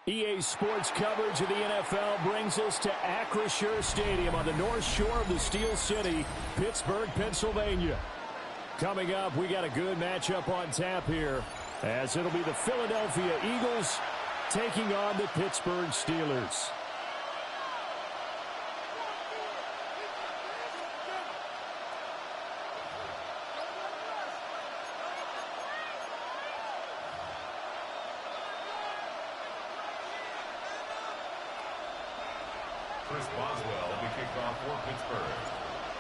EA Sports coverage of the NFL brings us to Acrisure Stadium on the north shore of the Steel City, Pittsburgh, Pennsylvania. Coming up, we got a good matchup on tap here, as it'll be the Philadelphia Eagles taking on the Pittsburgh Steelers.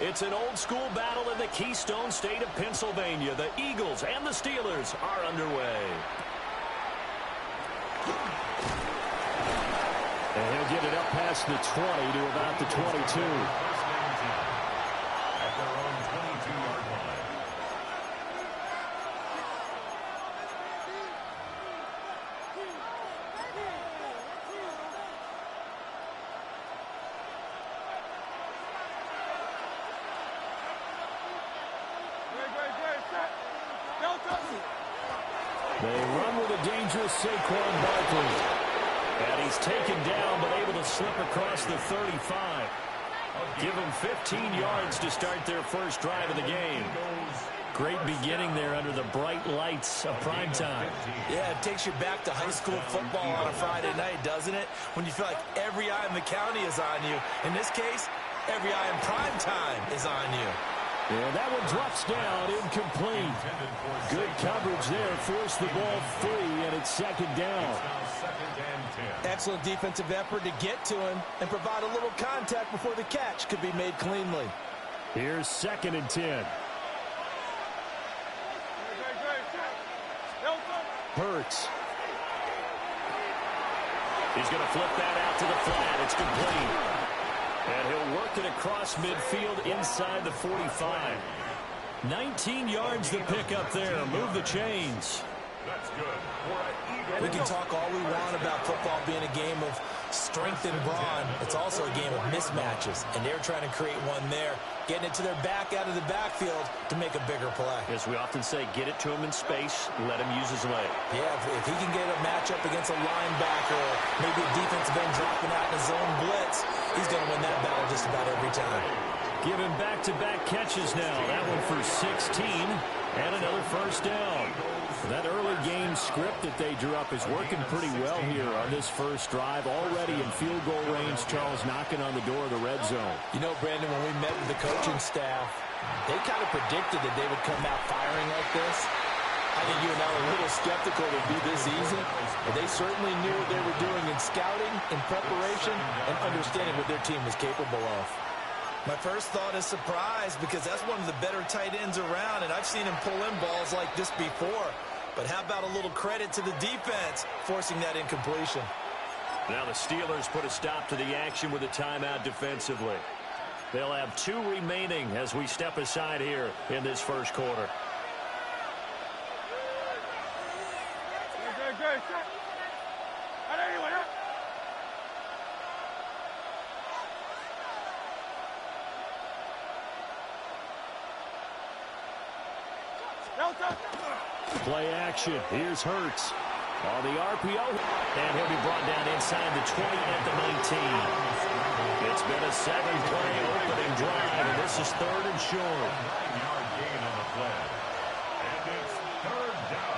It's an old-school battle in the Keystone State of Pennsylvania. The Eagles and the Steelers are underway. And he'll get it up past the 20 to about the 22. At their own 22-yard line. They run with a dangerous Saquon Barkley. And he's taken down, but able to slip across the 35. Give them 15 yards to start their first drive of the game. Great beginning there under the bright lights of primetime. Yeah, it takes you back to high school football on a Friday night, doesn't it? When you feel like every eye in the county is on you. In this case, every eye in primetime is on you. And that one drops down, incomplete. Good coverage there, forced the ball free, and it's second down. Excellent defensive effort to get to him and provide a little contact before the catch could be made cleanly. Here's 2nd and 10. Hurts. He's going to flip that out to the flat. It's complete. And he'll work it across midfield inside the 45. 19 yards to pick up there. Move the chains. That's good. We can talk all we want about football being a game of strength and brawn. It's also a game of mismatches, and they're trying to create one there, getting it to their back out of the backfield to make a bigger play. As we often say, get it to him in space, let him use his leg. Yeah, if he can get a matchup against a linebacker, or maybe a defensive end dropping out in a zone blitz, he's going to win that battle just about every time. Give him back-to-back catches now. That one for 16, and another first down. That early game script that they drew up is working pretty well here on this first drive. Already in field goal range, Charles knocking on the door of the red zone. You know, Brandon, when we met with the coaching staff, they kind of predicted that they would come out firing like this. I think you and I were a little skeptical it would be this easy, but they certainly knew what they were doing in scouting, in preparation, and understanding what their team was capable of. My first thought is surprise, because that's one of the better tight ends around, and I've seen him pull in balls like this before. But how about a little credit to the defense forcing that incompletion? Now the Steelers put a stop to the action with a timeout defensively. They'll have 2 remaining as we step aside here in this first quarter. Play action. Here's Hurts on the RPO. And he'll be brought down inside the 20 at the 19. It's been a 7-play opening drive, and this is 3rd and short. 9-yard gain on the play. And it's 3rd down.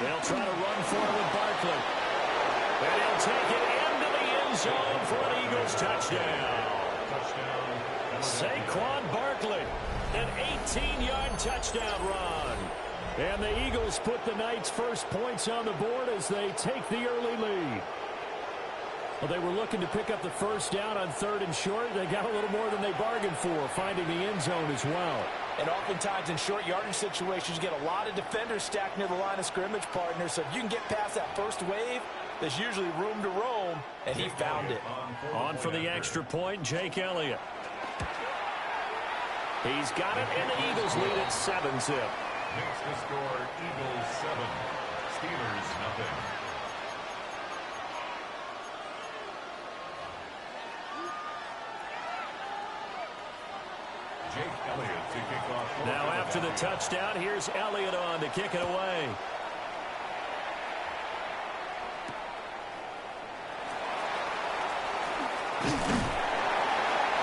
They'll try to run for it with Barkley. And he'll take it into the end zone for an Eagles touchdown. Saquon Barkley, an 18-yard touchdown run. And the Eagles put the Knights' first points on the board as they take the early lead. Well, they were looking to pick up the first down on 3rd and short. They got a little more than they bargained for, finding the end zone as well. And oftentimes in short yardage situations, you get a lot of defenders stacked near the line of scrimmage partners. So if you can get past that first wave, there's usually room to roam, and he found it. On for the extra point, Jake Elliott. He's got it, and the Eagles lead at 7-zip. Makes the score Eagles 7, Steelers nothing. Now after the touchdown, here's Elliott on to kick it away.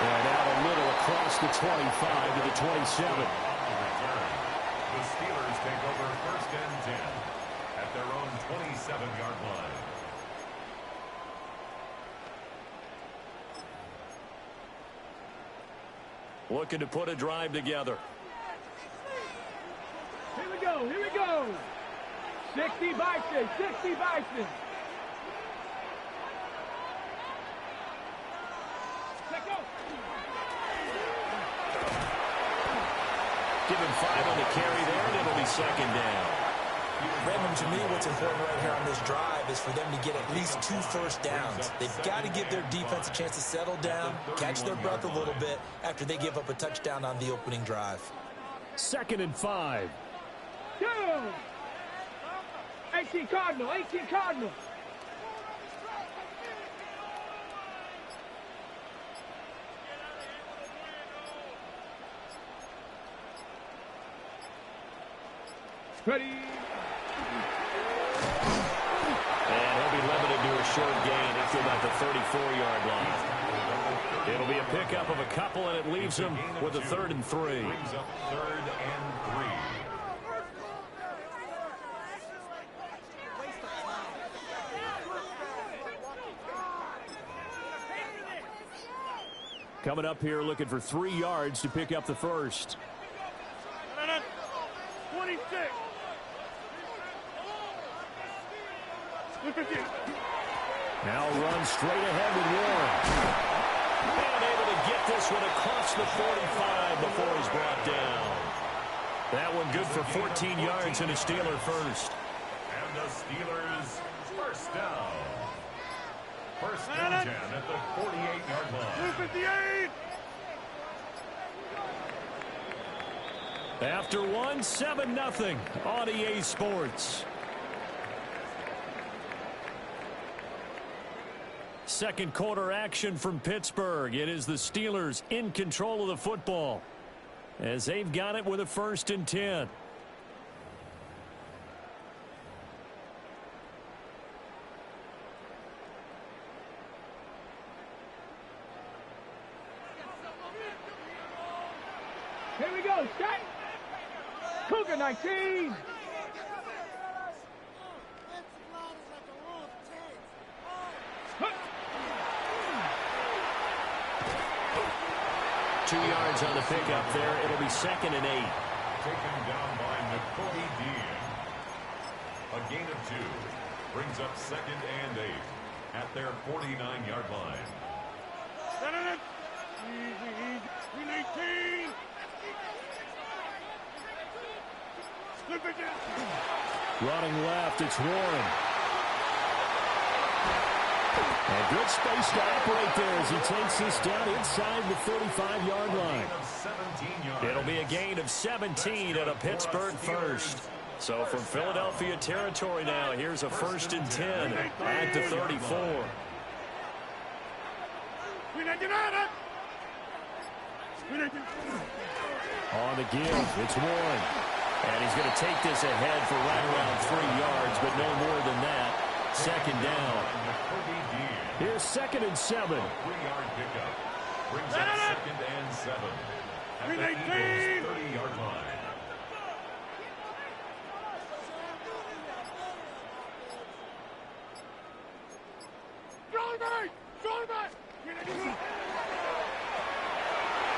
And out a little across the 25 to the 27. The Steelers take over 1st and 10 at their own 27-yard line. Looking to put a drive together. Here we go, here we go. 60 Bison, 60 Bison. Give him 5 on the carry there, and it'll be 2nd down. Raymond, to me, what's important right here on this drive is for them to get at least 2 first downs. They've got to give their defense a chance to settle down, catch their breath a little bit after they give up a touchdown on the opening drive. 2nd and 5. Go! 18 Cardinal, 18 Cardinal. Ready. And he'll be limited to a short gain into about the 34-yard line. It'll be a pickup of a couple, and it leaves him with a 3rd and 3. Brings up 3rd and 3. Coming up here looking for 3 yards to pick up the first. 26. Now run straight ahead with Warren. And able to get this one across the 45 before he's brought down. That one good for 14 yards and a Steeler first. And the Steelers first down. 1st and 10 at the 48-yard line. 58. After one, 7-0 on EA Sports. Second quarter action from Pittsburgh. It is the Steelers in control of the football as they've got it with a 1st and 10. Here we go, set. Cougar 19. Two yards on the pickup there. It'll be 2nd and 8. Taken down by McCoy Dean. A gain of 2. Brings up 2nd and 8 at their 49-yard line. Easy, easy. We need 18. Running left, it's Warren. And good space to operate there as he takes this down inside the 35-yard line. It'll be a gain of 17 at a Pittsburgh first. So from Philadelphia territory now, here's a 1st and 10 at the 34. On the give, it's Warren. And he's going to take this ahead for right around 3 yards, but no more than that. 2nd down. Here's 2nd and 7. 3-yard pickup. Brings up 2nd and 7 at the Eagles' 30-yard line.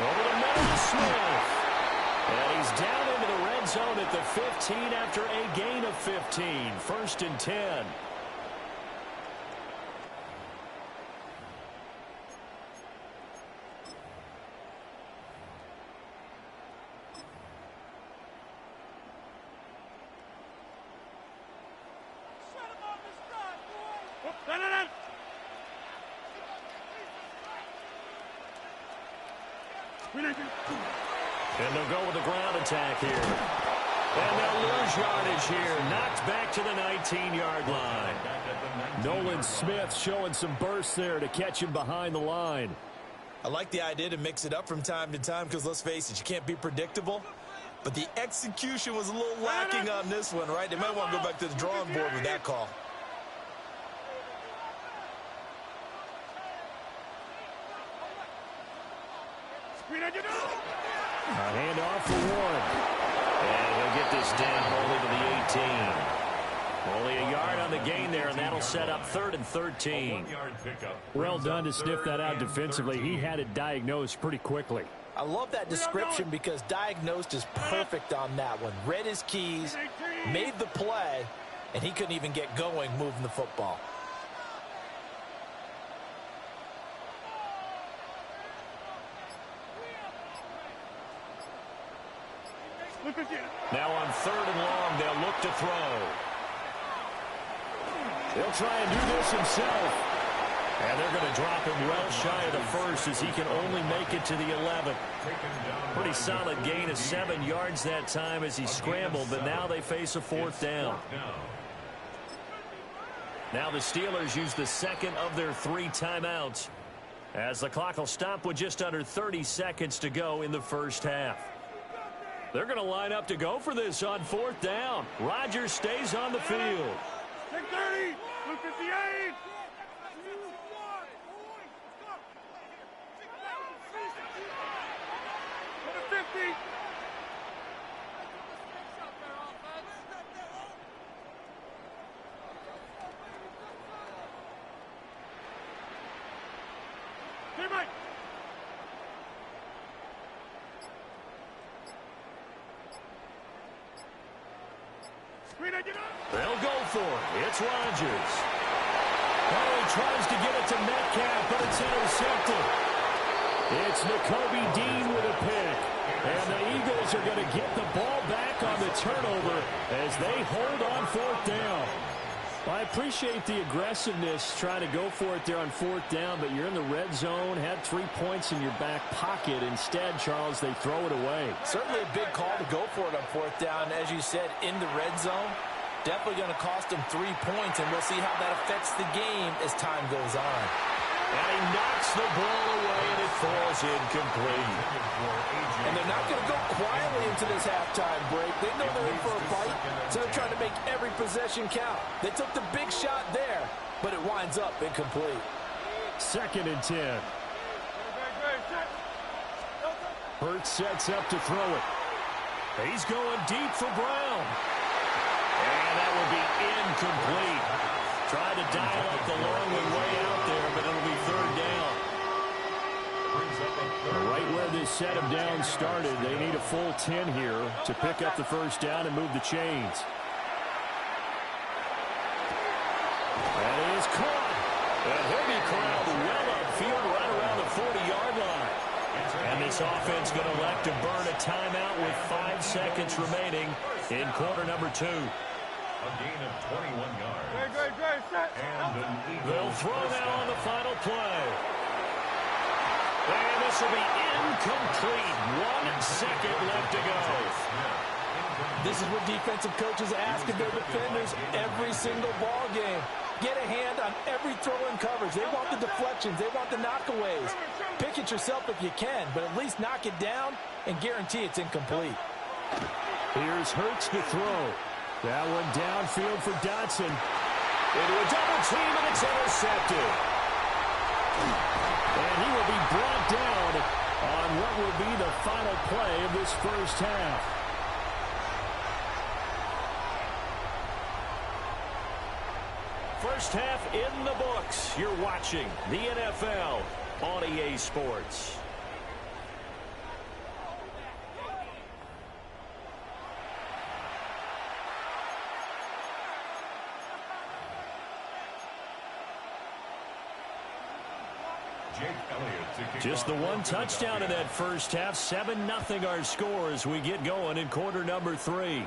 Over the middle to Smith. And he's down into the red zone at the 15 after a gain of 15. 1st and 10. And they'll go with the ground attack here. And they'll lose yardage here. Knocked back to the 19-yard line. Nolan Smith showing some burst there to catch him behind the line. I like the idea to mix it up from time to time because, let's face it, you can't be predictable. But the execution was a little lacking on this one, right? They might want to go back to the drawing board with that call. A handoff for Warren. And he'll get this down only to the 18. Only a yard on the gain there, and that'll set up 3rd and 13. Well done to sniff that out defensively. He had it diagnosed pretty quickly. I love that description because diagnosed is perfect on that one. Read his keys, made the play, and he couldn't even get going moving the football. Now on 3rd and long, they'll look to throw. He'll try and do this himself. And they're going to drop him well shy of the first as he can only make it to the 11. Pretty solid gain of 7 yards that time as he scrambled, but now they face a 4th down. Now the Steelers use the second of their 3 timeouts as the clock will stop with just under 30 seconds to go in the first half. They're going to line up to go for this on 4th down. Rodgers stays on the field. 6:30, 258. They'll go for it. It's Rodgers. Oh, he tries to get it to Metcalf, but it's intercepted. It's Nakobe Dean with a pick. And the Eagles are going to get the ball back on the turnover as they hold on 4th down. I appreciate the aggressiveness trying to go for it there on 4th down, but you're in the red zone, had 3 points in your back pocket. Instead, Charles, they throw it away. Certainly a big call to go for it on 4th down. As you said, in the red zone, definitely going to cost them 3 points, and we'll see how that affects the game as time goes on. And he knocks the ball away, and it falls incomplete. And they're not going to go quietly into this halftime break. They know they're in for a fight, so they're trying to make every possession count. They took the big shot there, but it winds up incomplete. 2nd and 10. Hurts sets up to throw it. He's going deep for Brown. And that will be incomplete. Tried to dial up the long one way out there, but it'll be 3rd down. Right where this set of downs started, they need a full 10 here to pick up the 1st down and move the chains. That is caught. And he'll be corralled well upfield right around the 40-yard line. And this offense going to elect to burn a timeout with 5 seconds remaining in quarter number 2. A gain of 21 yards. And they'll throw now on the final play. And this will be incomplete. 1 second left to go. This is what defensive coaches ask of their defenders every single ball game. Get a hand on every throw in coverage. They want the deflections. They want the knockaways. Pick it yourself if you can, but at least knock it down and guarantee it's incomplete. Here's Hurts to throw. That one downfield for Dotson. Into a double team, and it's intercepted. And he will be brought down on what will be the final play of this first half. First half in the books. You're watching the NFL on EA Sports. Just the one touchdown in that first half. 7-0 our score as we get going in quarter number 3.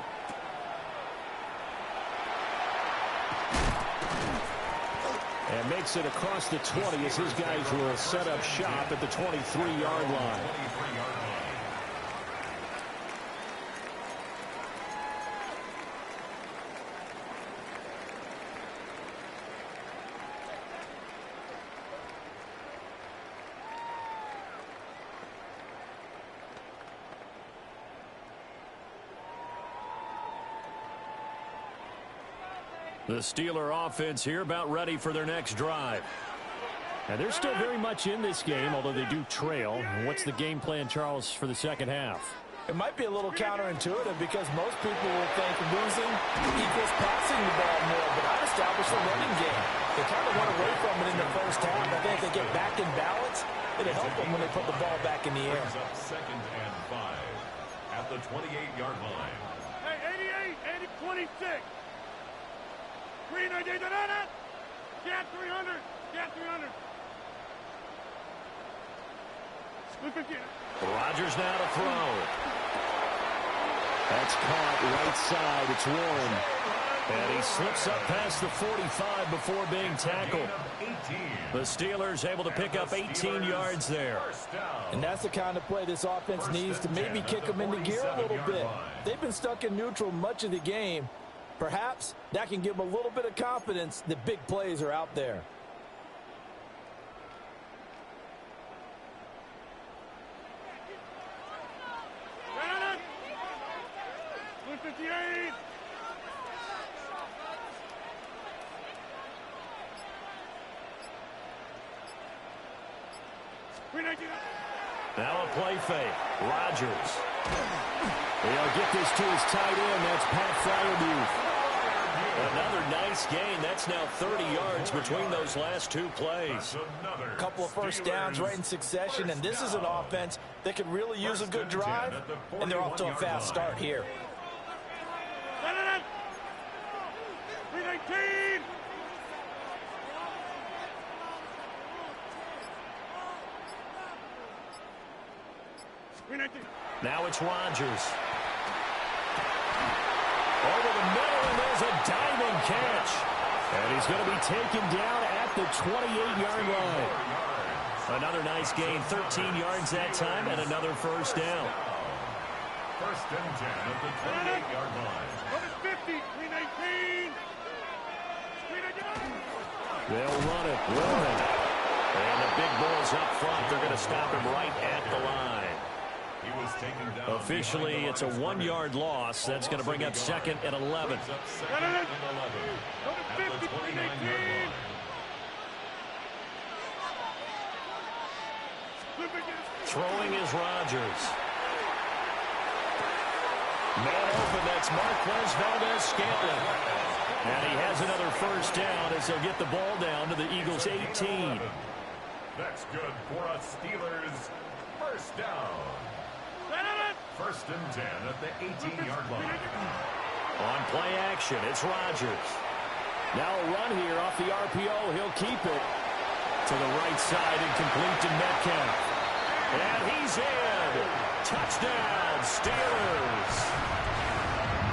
And makes it across the 20 as his guys will set up shop at the 23-yard line. The Steeler offense here about ready for their next drive. And they're still very much in this game, although they do trail. What's the game plan, Charles, for the second half? It might be a little counterintuitive because most people will think losing equals passing the ball more, but I established a running game. They kind of went away from it in the first half. I think if they get back in balance, it'll help them when they put the ball back in the air. Brings up 2nd and 5 at the 28-yard line. Hey, 88, 26. 390, get 300, get 300. Rodgers now to throw. That's caught right side. It's Warren. And he slips up past the 45 before being tackled. The Steelers able to pick up 18 yards there. And that's the kind of play this offense needs to maybe kick them into gear a little bit. They've been stuck in neutral much of the game. Perhaps that can give them a little bit of confidence that big plays are out there. Now a play fake. Rodgers. He'll get this to his tight end. That's Pat Fryermuth. Another nice gain. That's now 30 yards between those last two plays. A couple of first downs right in succession, and this is an offense that could really use a good drive, and they're off to a fast start here. 319. Now it's Rodgers. Over the middle, and there's a diving catch. And he's going to be taken down at the 28-yard line. Another nice gain, 13 yards that time, and another first down. 1st and 10 at the 28-yard line. 50, 319. They'll run it. Warren. And the big bulls up front. They're going to stop him right at the line. He was taken down. Officially, it's a 1-yard loss. That's going to bring up 2nd and 11. Brings up 2nd and 11 at the 29-yard line. Throwing is Rodgers. Man open, that's Marquez Valdez-Scantling. And he has another first down as they'll get the ball down to the Eagles' 18. That's good for a Steelers first down. 1st and 10 at the 18-yard line. On play action, it's Rodgers. Now a run here off the RPO. He'll keep it to the right side and complete to Metcalf. And he's in. Touchdown, Steelers.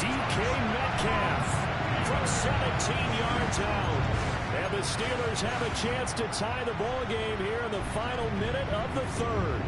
DK Metcalf from 17 yards out. And the Steelers have a chance to tie the ball game here in the final minute of the 3rd.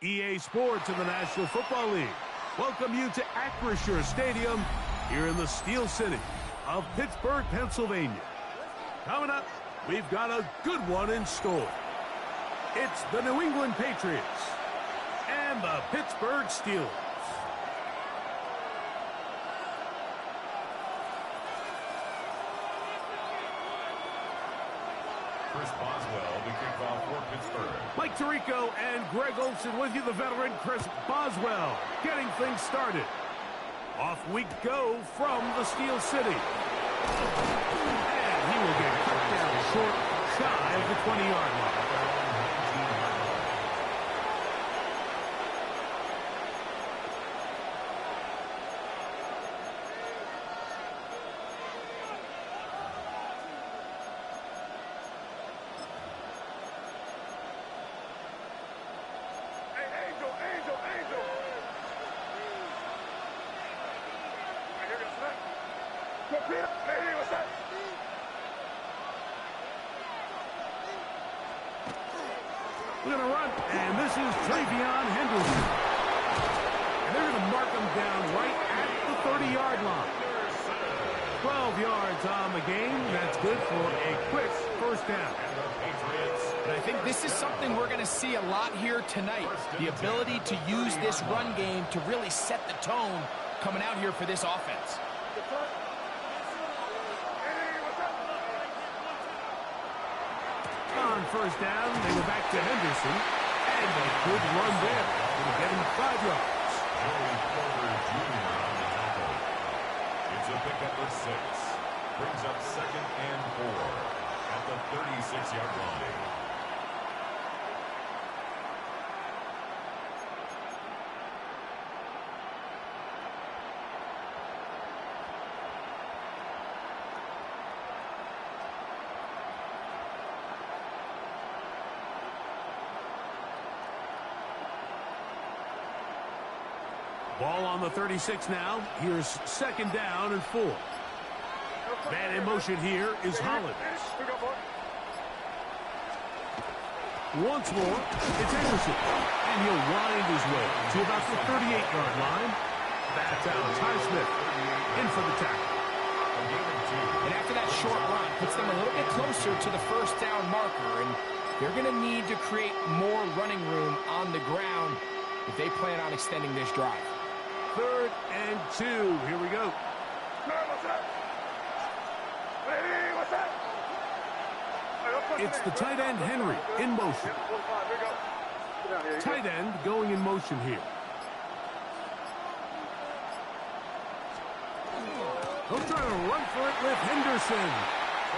EA Sports in the National Football League welcome you to Acrisure Stadium here in the Steel City of Pittsburgh, Pennsylvania. Coming up, we've got a good one in store. It's the New England Patriots and the Pittsburgh Steelers. Chris Boswell to kick off for Pittsburgh. Mike Tirico and Greg Olsen with you, the veteran Chris Boswell, getting things started. Off we go from the Steel City. And he will get cut down short, shy of the 20-yard line. We're going to run, and this is Henderson. And they're going to mark him down right at the 30-yard line. 12 yards on the game. That's good for a quick first down. And I think this is something we're going to see a lot here tonight. The ability to use this run game to really set the tone coming out here for this offense. On first down, they go back to Henderson. And a good run there. Going to get him 5 yards. Joey Porter Jr. on the tackle. It's a pickup of 6. Brings up 2nd and 4 at the 36-yard line. Ball on the 36 now. Here's 2nd down and 4. Man in motion here is Hollins. Once more, it's Anderson. And he'll wind his way to about the 38-yard line. That's out. Highsmith in for the tackle. And after that short run, puts them a little bit closer to the first down marker. And they're going to need to create more running room on the ground if they plan on extending this drive. 3rd and 2. Here we go. It's the tight end, Henry, in motion. Tight end going in motion here. He'll try to run for it with Henderson.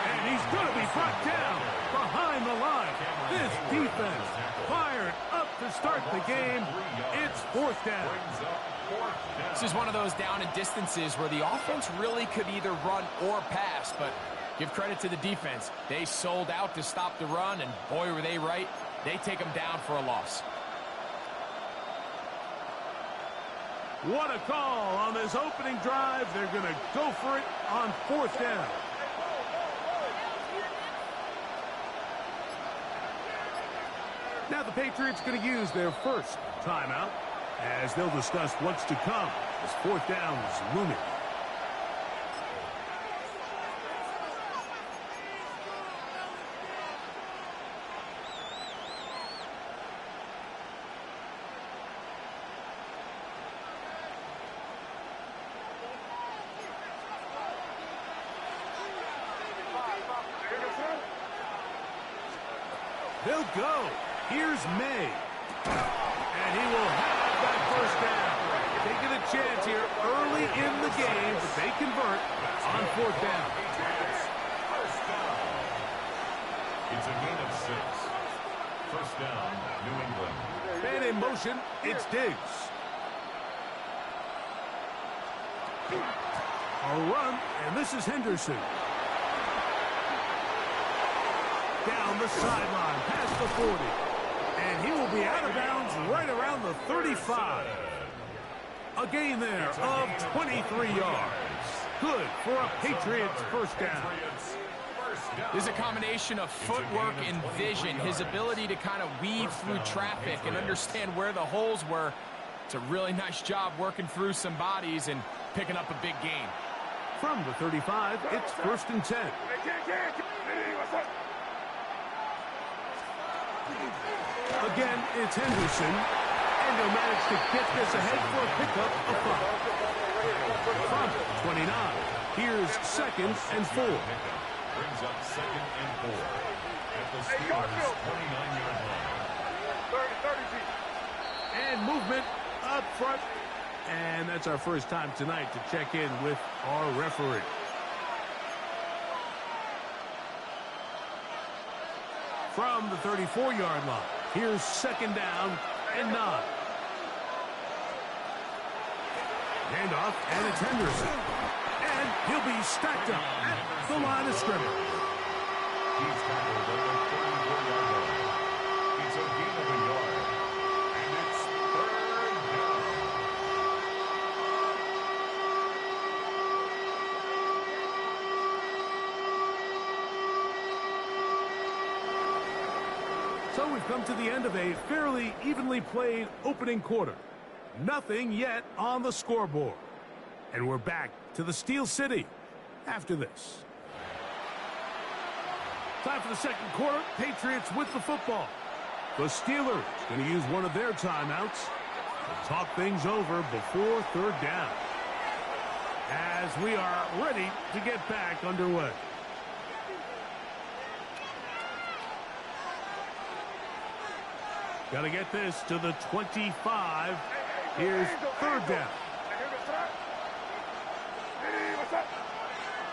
And he's going to be brought down behind the line. This defense fired up to start the game. It's 4th down. This is one of those down and distances where the offense really could either run or pass, but give credit to the defense. They sold out to stop the run, and boy, were they right. They take them down for a loss. What a call on this opening drive. They're going to go for it on 4th down. Now the Patriots going to use their first timeout as they'll discuss what's to come as 4th down is looming. They'll go. Here's May. And he will have that first down. Taking a chance here early in the game, but they convert on 4th down. It's a gain of 6. First down, New England. Man in motion, it's Diggs. A run, and this is Henderson. Down the sideline, past the 40. And he will be out of bounds right around the 35. A gain there of 23 yards. Good for a Patriots first down. This is a combination of footwork and vision, his ability to kind of weave through traffic and understand where the holes were. It's a really nice job working through some bodies and picking up a big gain. From the 35, it's 1st and 10. Again, it's Henderson, and he'll manage to get this ahead for a pickup of 5. From 29, here's 2nd and 4. Brings up 2nd and 4 at the Steelers' 29-yard line. And movement up front. And that's our first time tonight to check in with our referee. From the 34-yard line, here's 2nd down and 9. Handoff, and it's Henderson. And he'll be stacked up at the line of scrimmage. He's tackled at the 34-yard line. It's a gain of a yard. And it's 3rd down. So we've come to the end of a fairly evenly played opening quarter. Nothing yet on the scoreboard. And we're back to the Steel City after this. Time for the second quarter. Patriots with the football. The Steelers going to use one of their timeouts to talk things over before 3rd down. As we are ready to get back underway. Got to get this to the 25. Here's 3rd down.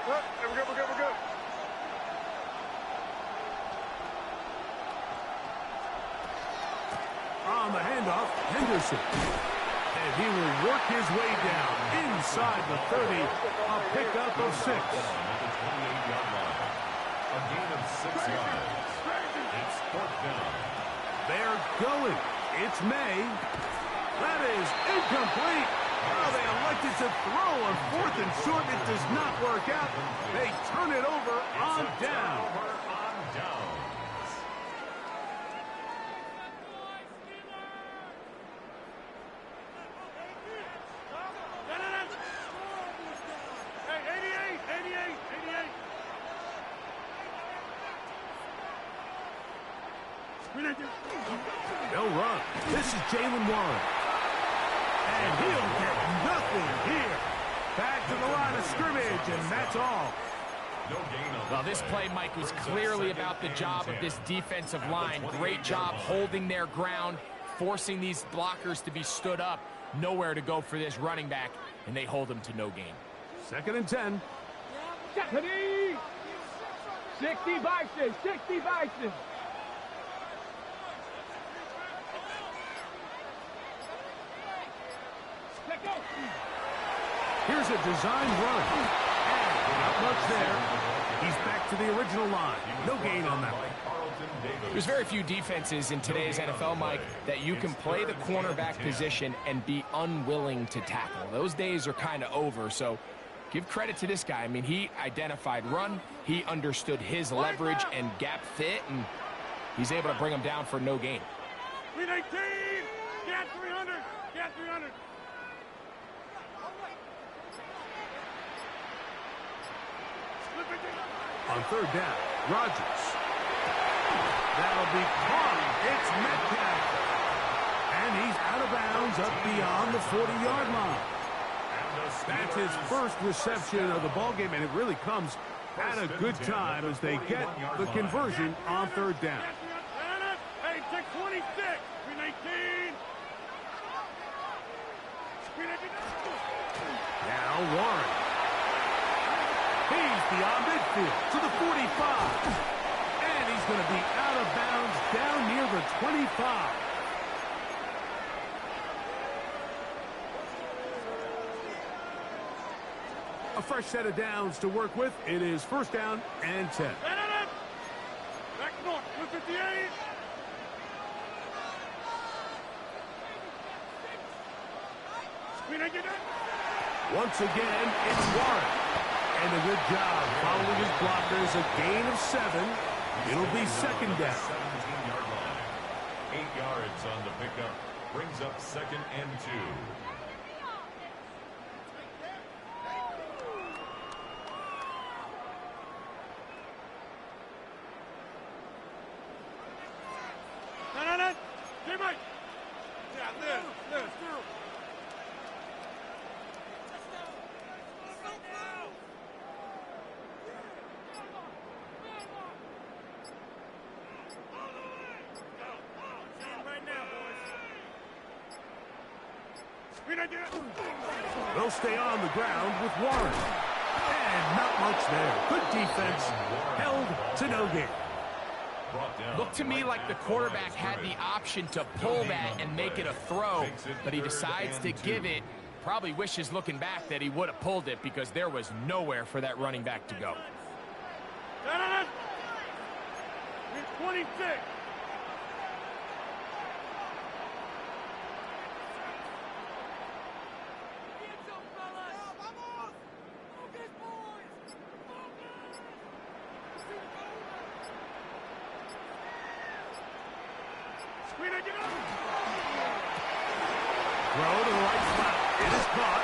We're good. On the handoff, Henderson. And he will work his way down inside the 30. A pickup of 6. At the 28-yard line. A gain of 6 yards. It's 4th down. They're going. It's May. That is incomplete. Oh, they elected to throw on 4th and short. It does not work out. They turn it over on down. On downs. They'll run. This is Jalen Warren. And he'll get nothing here. Back to the line of scrimmage, and that's all. No gain on Well, this play, Mike, was clearly about the job of this defensive line. Great job holding their ground, forcing these blockers to be stood up. Nowhere to go for this running back, and they hold him to no gain. 2nd and 10. 60 Bison, 60 Bison. Here's a design run. And not much there. He's back to the original line. No gain on that one. There's very few defenses in today's NFL, Mike, that you can play the cornerback position and be unwilling to tackle. Those days are kind of over, so give credit to this guy. I mean, he identified run, he understood his leverage and gap fit, and he's able to bring him down for no gain. 319, get 300, get 300. On 3rd down, Rodgers. That'll be caught. It's Metcalf. And he's out of bounds up beyond the 40-yard line. That's his first reception of the ballgame, and it really comes at a good time as they get the conversion on 3rd down. Hey, 626, 319. Now Warren. He's beyond midfield to the 45. And he's going to be out of bounds down near the 25. A fresh set of downs to work with. It is 1st down and 10. Back north, 258. Once again, it's Warren. And a good job following his blockers, a gain of 7. It'll be second down. 17-yard line. 8 yards on the pickup. Brings up second and 2. No. Teammate. Yeah, Liz. They'll stay on the ground with Warren. And not much there. Good defense. Held to no gain. Looked to me like the quarterback had the option to pull that and make it a throw, but he decides to give it. Probably wishes looking back that he would have pulled it because there was nowhere for that running back to go. 26. Throw to the right slot. It is caught.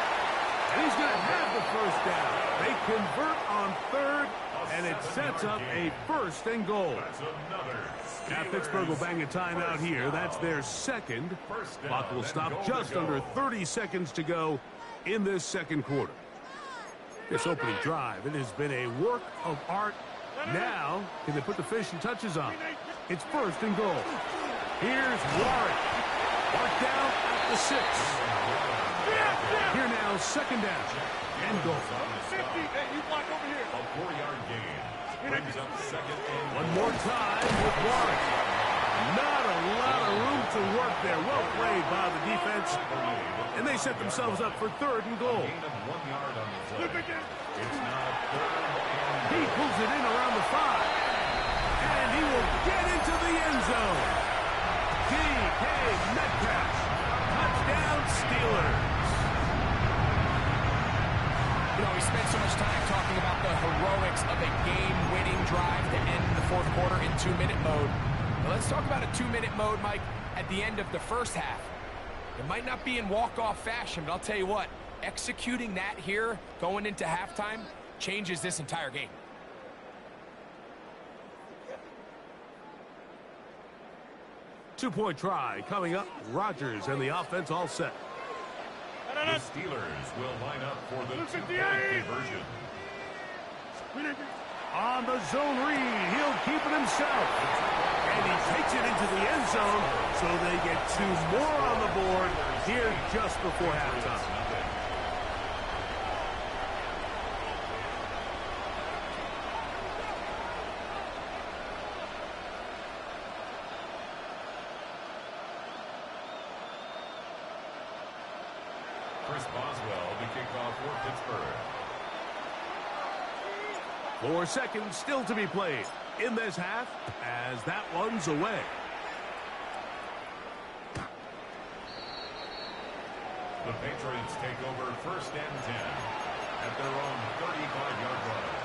And he's going to have the first down. They convert on third, and it sets up a first and goal. Now Pittsburgh will bang a timeout here. That's their second. Clock will stop just under 30 seconds to go in this second quarter. This opening drive, it has been a work of art. Now, can they put the finishing touches on? It's first and goal. Here's Warren. Mark down at the 6. Here now, second down and goal. 50. Hey, you block over here. A 4-yard gain. Brings up second and One more time with Warren. Not a lot of room to work there. Well played by the defense. And they set themselves up for third and goal. gain of 1 yard on the play. It's now third and He pulls it in around the 5. And he will get into the end zone. DK Metcalf. Touchdown Steelers. You know, we spent so much time talking about the heroics of a game-winning drive to end the fourth quarter in 2-minute mode. Now let's talk about a 2-minute mode, Mike, at the end of the first half. It might not be in walk-off fashion, but I'll tell you what, executing that here going into halftime changes this entire game. Two-point try coming up. Rodgers and the offense all set. the Steelers will line up for the two-point conversion. On the zone read, he'll keep it himself. And he takes it into the end zone, so they get 2 more on the board here just before halftime. Chris Boswell to kick off for Pittsburgh. 4 seconds still to be played in this half as that one's away. The Patriots take over first and 10 at their own 35-yard line.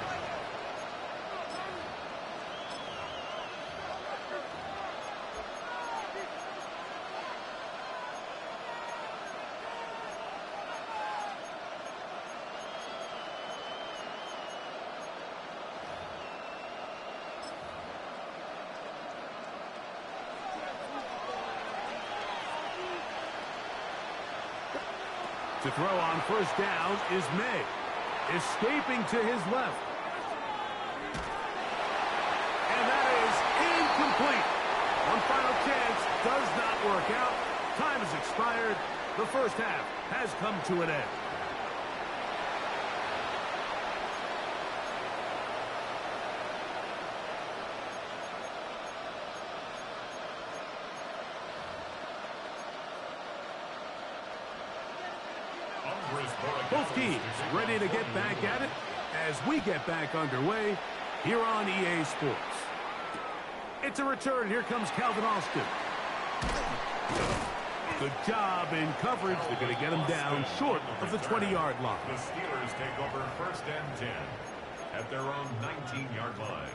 To throw on first down is May. Escaping to his left. And that is incomplete. One final chance does not work out. Time has expired. The first half has come to an end. Both teams ready to get back at it as we get back underway here on EA Sports. It's a return. Here comes Calvin Austin. Good job in coverage. They're going to get him down short of the 20-yard line. The Steelers take over first and 10. at their own 19-yard line.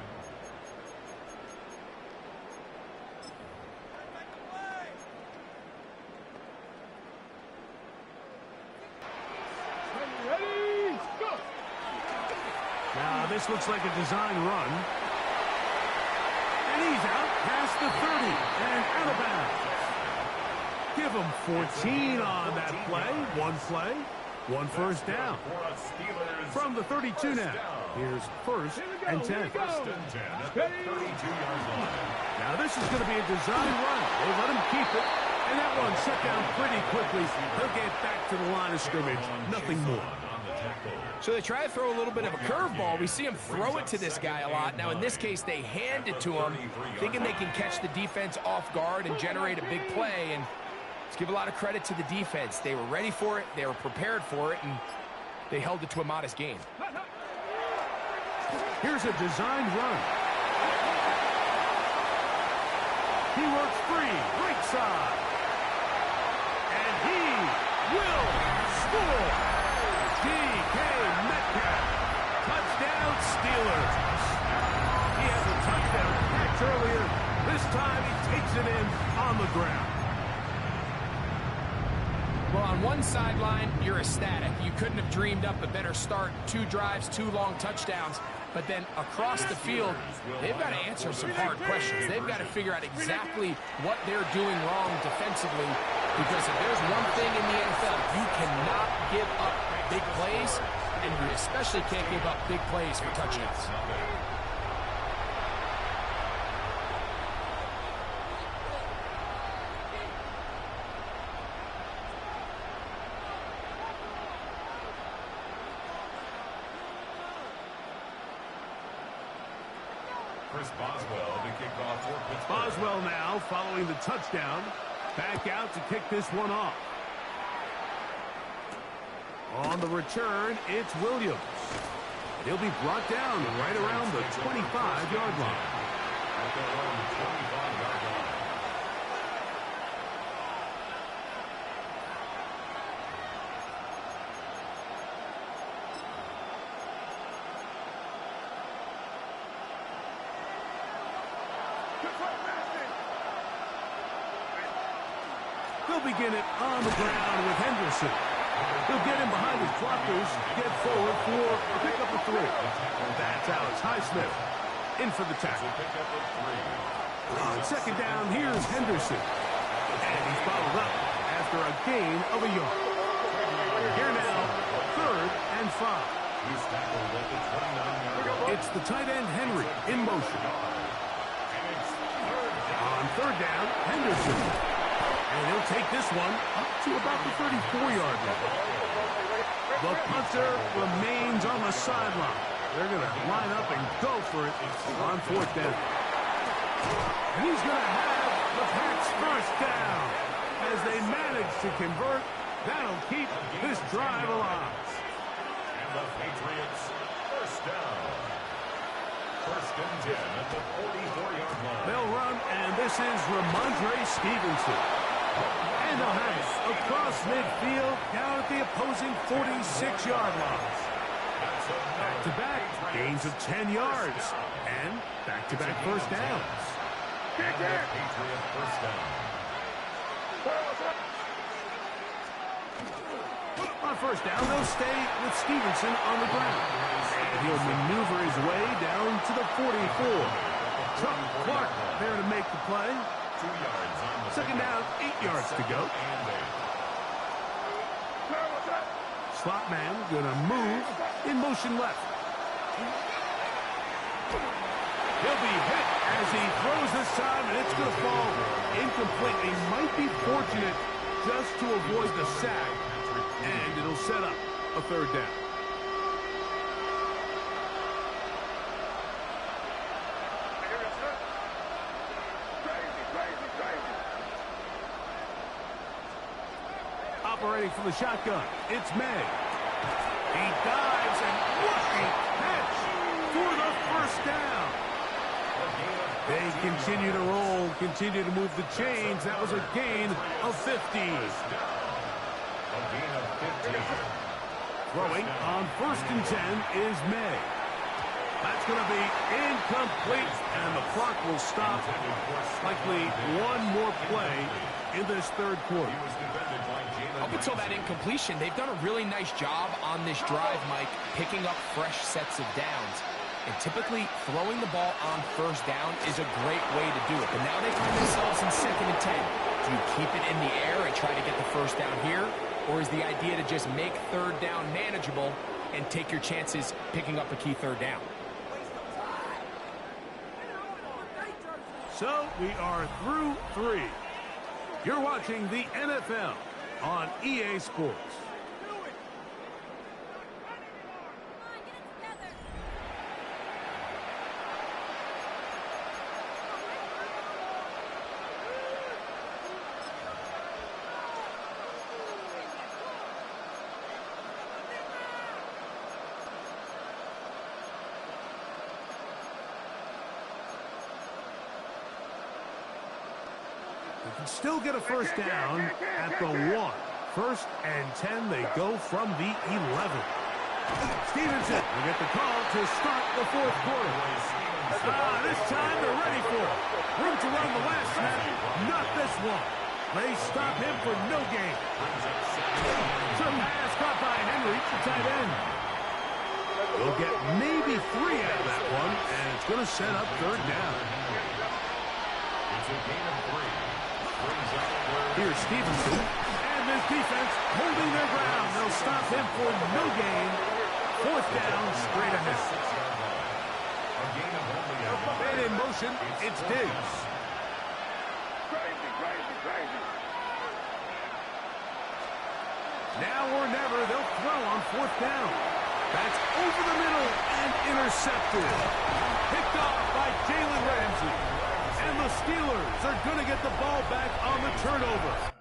Ready, go! Now, this looks like a design run. And he's out past the 30 and out of bounds. Give him 14 on that play. One first down. From the 32 now. Here's first and 10. First and 10 at the 32-yard line. Now, this is going to be a design run. They let him keep it. And that one shut down pretty quickly. He'll get back to the line of scrimmage. Nothing more. So they try to throw a little bit of a curveball. We see him throw it to this guy a lot. Now, in this case, they hand it to him, thinking they can catch the defense off guard and generate a big play. And let's give a lot of credit to the defense. They were ready for it, they were prepared for it, and they held it to a modest gain. Here's a designed run. He works free, right side. And he will score. D.K. Metcalf. Touchdown, Steelers. He has a touchdown catch earlier. This time he takes it in on the ground. Well, on one sideline, you're ecstatic. You couldn't have dreamed up a better start. 2 drives, 2 long touchdowns. But then across the field, they've got to answer some hard questions. They've got to figure out exactly what they're doing wrong defensively. Because if there's one thing in the NFL, you cannot give up big plays, and you especially can't give up big plays for touchdowns. Chris Boswell to kick off for Pittsburgh. Boswell now following the touchdown. Back out to kick this one off. On the return, it's Williams. He'll be brought down right around the 25-yard line. At their own 25-yard line. They'll begin it on the ground with Henderson. He'll get him behind his blockers, get forward for a pickup of 3. That's Alex Highsmith in for the tackle. On second down, here's Henderson. And he's followed up after a gain of a yard. Here now, 3rd and 5. It's the tight end Henry in motion. On 3rd down, Henderson. And he'll take this one up to about the 34-yard line. The punter remains on the sideline. They're going to line up and go for it on 4th down. And he's going to have the Pats first down. As they manage to convert, that'll keep this drive alive. And the Patriots first down. First and 10 at the 44-yard line. They'll run, and this is Ramondre Stevenson. And they'll have it across midfield down at the opposing 46-yard line. Back-to-back gains of 10 yards. And back-to-back first downs. Patriot first down. On first down, they'll stay with Stevenson on the ground. And he'll maneuver his way down to the 44. Chuck Clark there to make the play. 2 yards on the Second down, 8 yards to go. Slot man gonna move in motion left. He'll be hit as he throws this time, and it's gonna fall incomplete. He might be fortunate just to avoid the sack, and it'll set up a 3rd down. Operating from the shotgun, it's May. He dives, and what a catch for the first down. They continue to roll, continue to move the chains. That was a gain of 50. Throwing on 1st and 10 is May. That's going to be incomplete, and the clock will stop. Likely one more play in this third quarter. Up until that incompletion, they've done a really nice job on this drive, Mike, picking up fresh sets of downs. And typically, throwing the ball on first down is a great way to do it. But now they find themselves in 2nd and 10. Do you keep it in the air and try to get the first down here? Or is the idea to just make third down manageable and take your chances picking up a key third down? So we are through 3. You're watching the NFL on EA Sports. They can still get a first down at the 1. 1st and 10, they go from the 11. Stevenson will get the call to start the 4th quarter. This time they're ready for it. Room to run the last snap, not this one. They stop him for no gain. Some pass caught by Henry, the tight end. They'll get maybe 3 out of that one, and it's going to set up 3rd down. It's a gain of 3. Here's Stevenson, and this defense holding their ground. They'll stop him for no gain. 4th down, straight ahead. And in motion, it's Diggs. Now or never, they'll throw on 4th down. That's over the middle and intercepted. Picked off by Jalen Ramsey. And the Steelers are going to get the ball back on the turnover.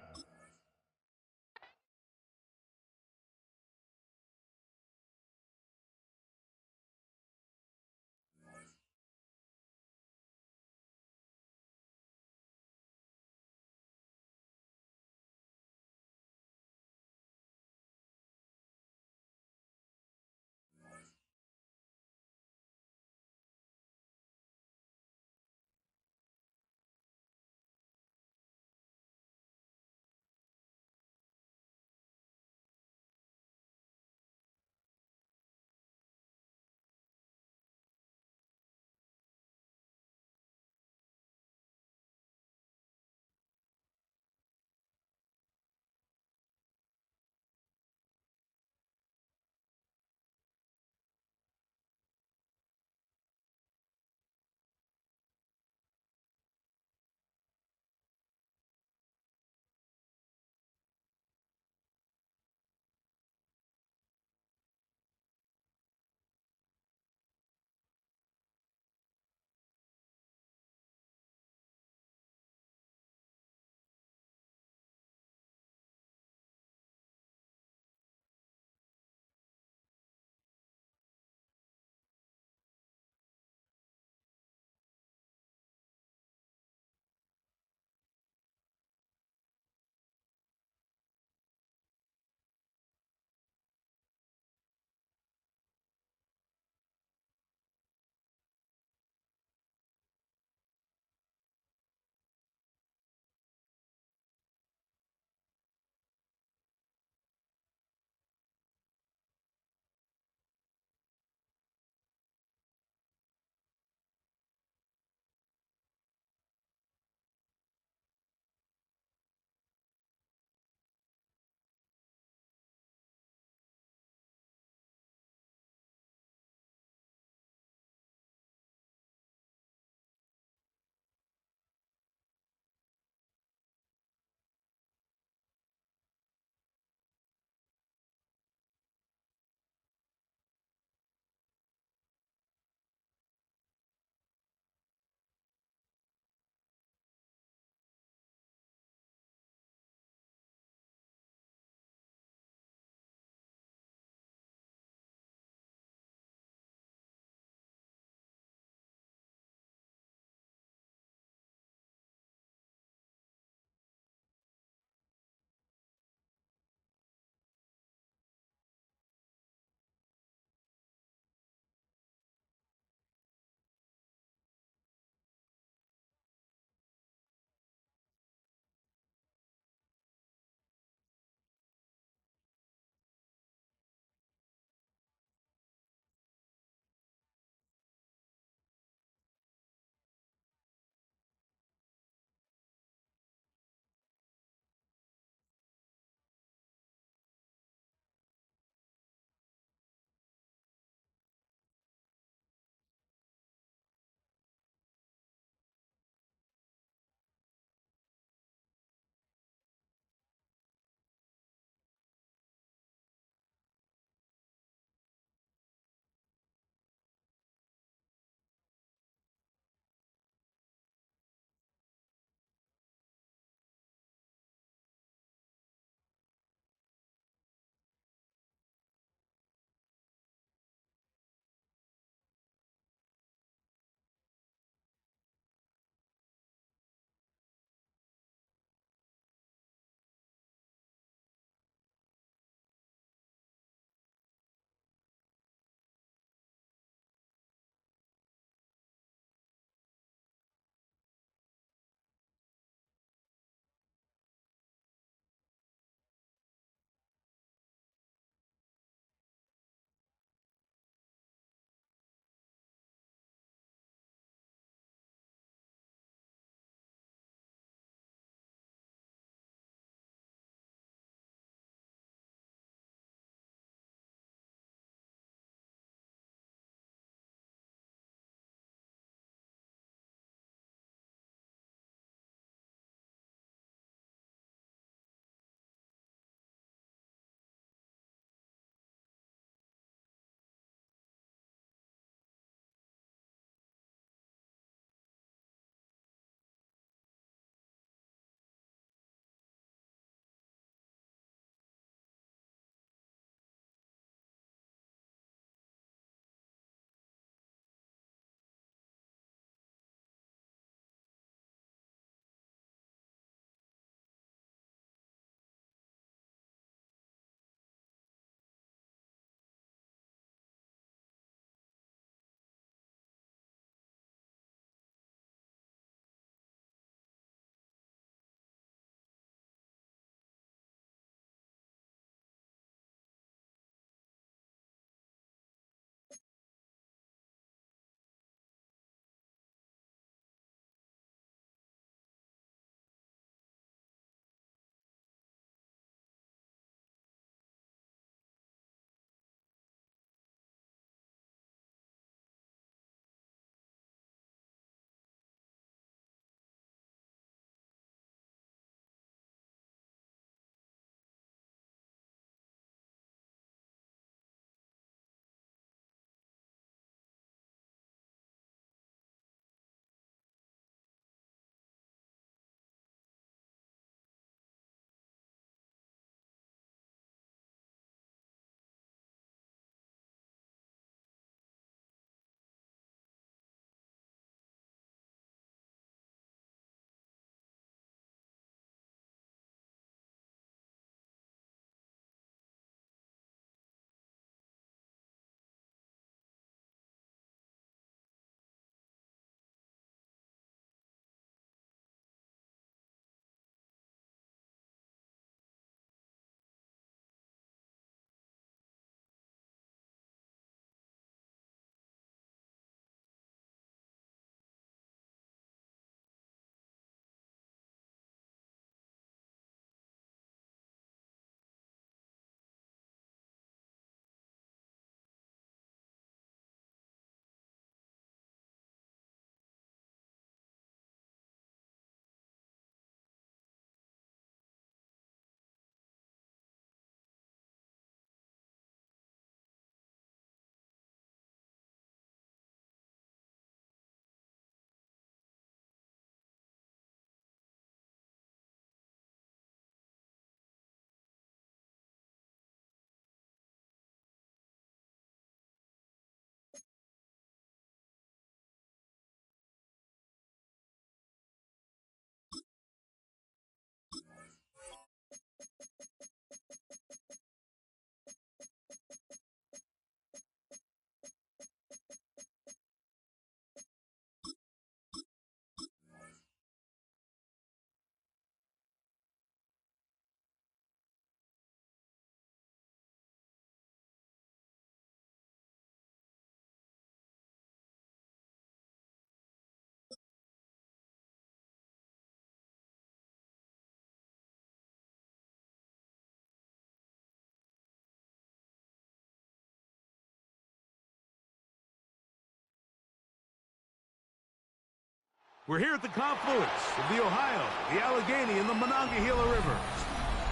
We're here at the confluence of the Ohio, the Allegheny, and the Monongahela Rivers,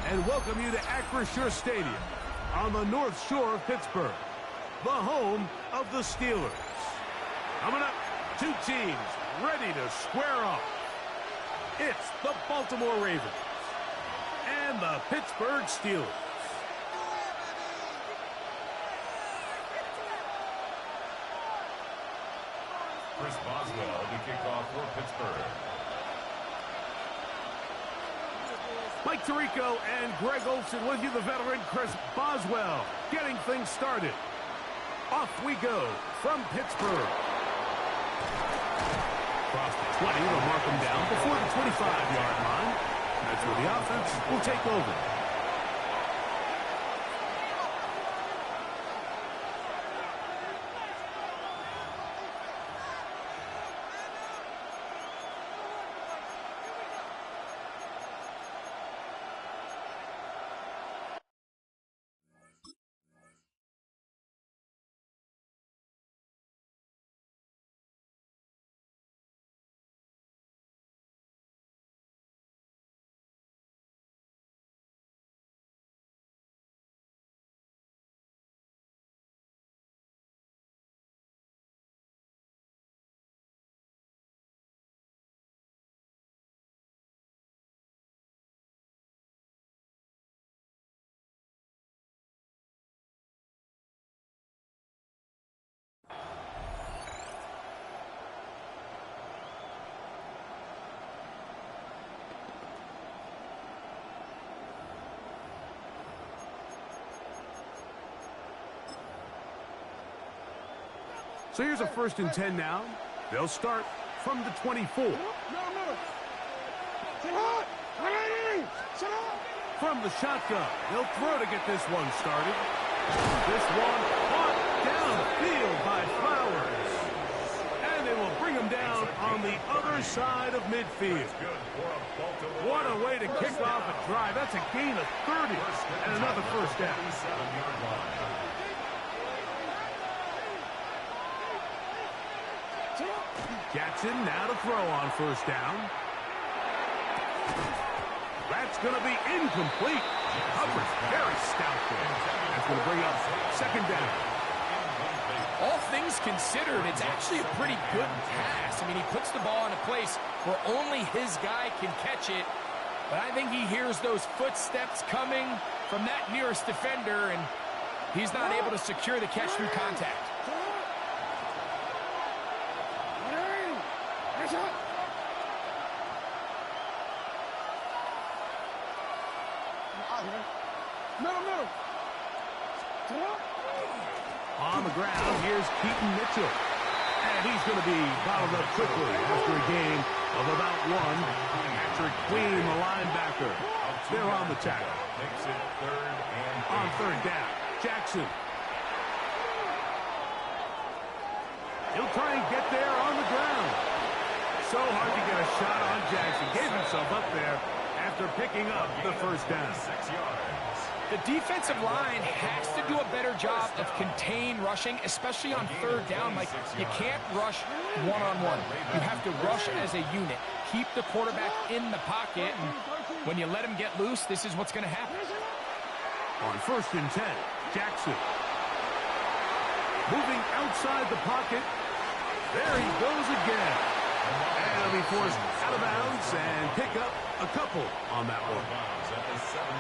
and welcome you to Acrisure Stadium on the North Shore of Pittsburgh, the home of the Steelers. Coming up, two teams ready to square off. It's the Baltimore Ravens and the Pittsburgh Steelers. Chris Boswell to kick off for Pittsburgh. Mike Tirico and Greg Olsen with you, the veteran Chris Boswell, getting things started. Off we go from Pittsburgh. Across the 20, they'll mark them down before the 25-yard line. That's where the offense will take over. So here's a 1st and 10 now. They'll start from the 24. From the shotgun, they'll throw to get this one started. This one caught downfield by Flowers. And they will bring him down on the other side of midfield. What a way to kick off a drive. That's a gain of 30 and another first down. Jackson now to throw on 1st down. That's going to be incomplete. Coverage very stout there. That's going to bring up 2nd down. All things considered, it's actually a pretty good pass. I mean, he puts the ball in a place where only his guy can catch it. But I think he hears those footsteps coming from that nearest defender, and he's not able to secure the catch through contact. On the ground, here's Keaton Mitchell. And he's going to be bottled up quickly after a gain of about 1. Patrick Queen, the linebacker. They're on the tackle. Makes it 3rd and 8. On 3rd down, Jackson. He'll try and get there on the ground. So hard to get a shot on Jackson. Gave himself up there after picking up the 1st down. 6 yards. The defensive line has to do a better job of contain rushing, especially on 3rd down. Like, you can't rush one-on-one. You have to rush as a unit. Keep the quarterback in the pocket, and when you let him get loose, this is what's going to happen. On 1st and 10, Jackson. Moving outside the pocket. There he goes again. And he'll be forced out of bounds and pick up a couple on that one.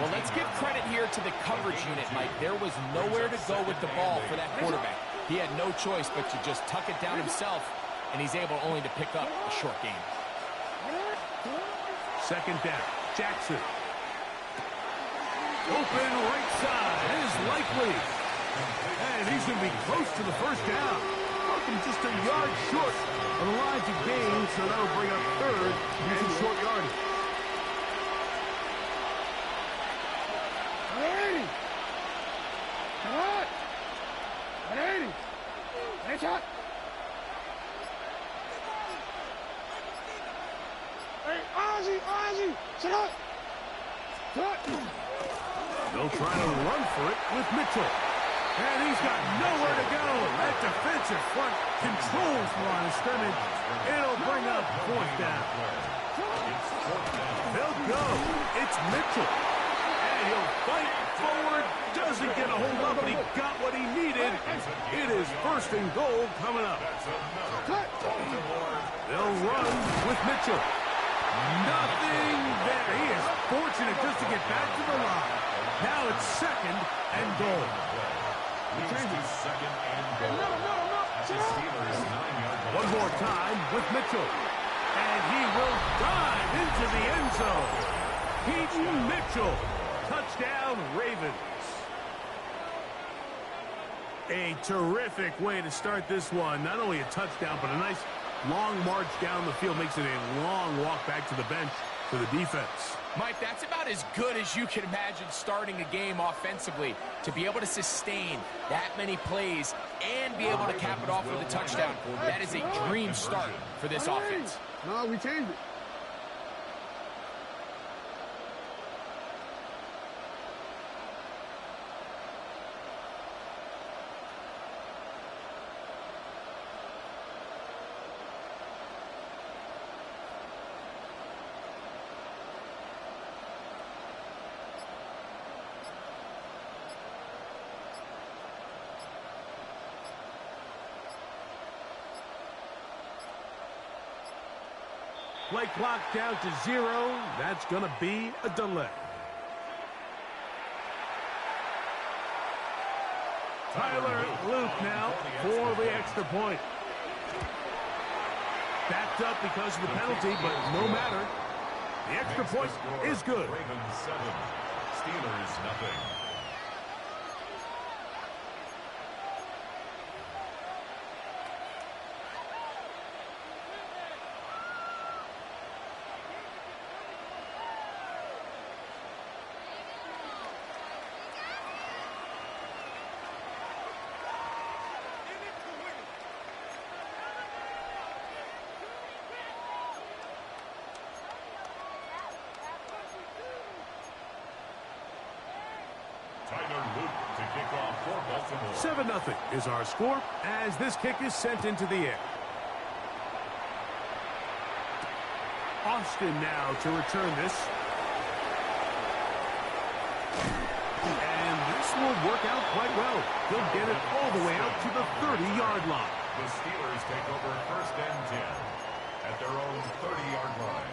Well, let's give credit here to the coverage unit, Mike. There was nowhere to go with the ball for that quarterback. He had no choice but to just tuck it down himself, and he's able only to pick up a short gain. 2nd down, Jackson. Open right side is likely. And he's going to be close to the 1st down. Welcome just a yard short of the line to gain, so that'll bring up 3rd using short yardage. They'll try to run for it with Mitchell. And he's got nowhere to go. That defensive front controls the line of scrimmage. It'll bring up fourth down. They'll go. It's Mitchell. And he'll fight forward. Doesn't get a hold up, but he got what he needed. It is first and goal coming up. They'll run with Mitchell. Nothing there. He is fortunate just to get back to the line. Now it's second and goal. Second and goal. That's the Steelers' 9-yard line. One more time with Mitchell. And he will dive into the end zone. Peazy Mitchell. Touchdown, Ravens. A terrific way to start this one. Not only a touchdown, but a nice long march down the field. Makes it a long walk back to the bench for the defense. Mike, that's about as good as you can imagine starting a game offensively. To be able to sustain that many plays and be able to cap it off with a touchdown, that is a dream start for this offense. No, we changed it. Play clock down to 0. That's going to be a delay. Tyler Luke now for the extra point. Backed up because of the penalty, but no matter. The extra point is good. Ravens 7, Steelers nothing. Tyler Luke to kick off for Baltimore. 7-0 is our score as this kick is sent into the air. Austin now to return this. And this will work out quite well. He'll get it all the way out to the 30-yard line. The Steelers take over first and 10 at their own 30-yard line.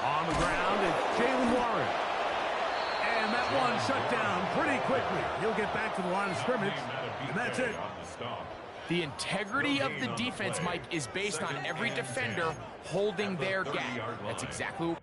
On the ground, it's Jalen Warren. And that one shut down pretty quickly. He'll get back to the line of scrimmage, and that's it. The integrity of the defense, Mike, is based on every defender holding their gap. That's exactly what...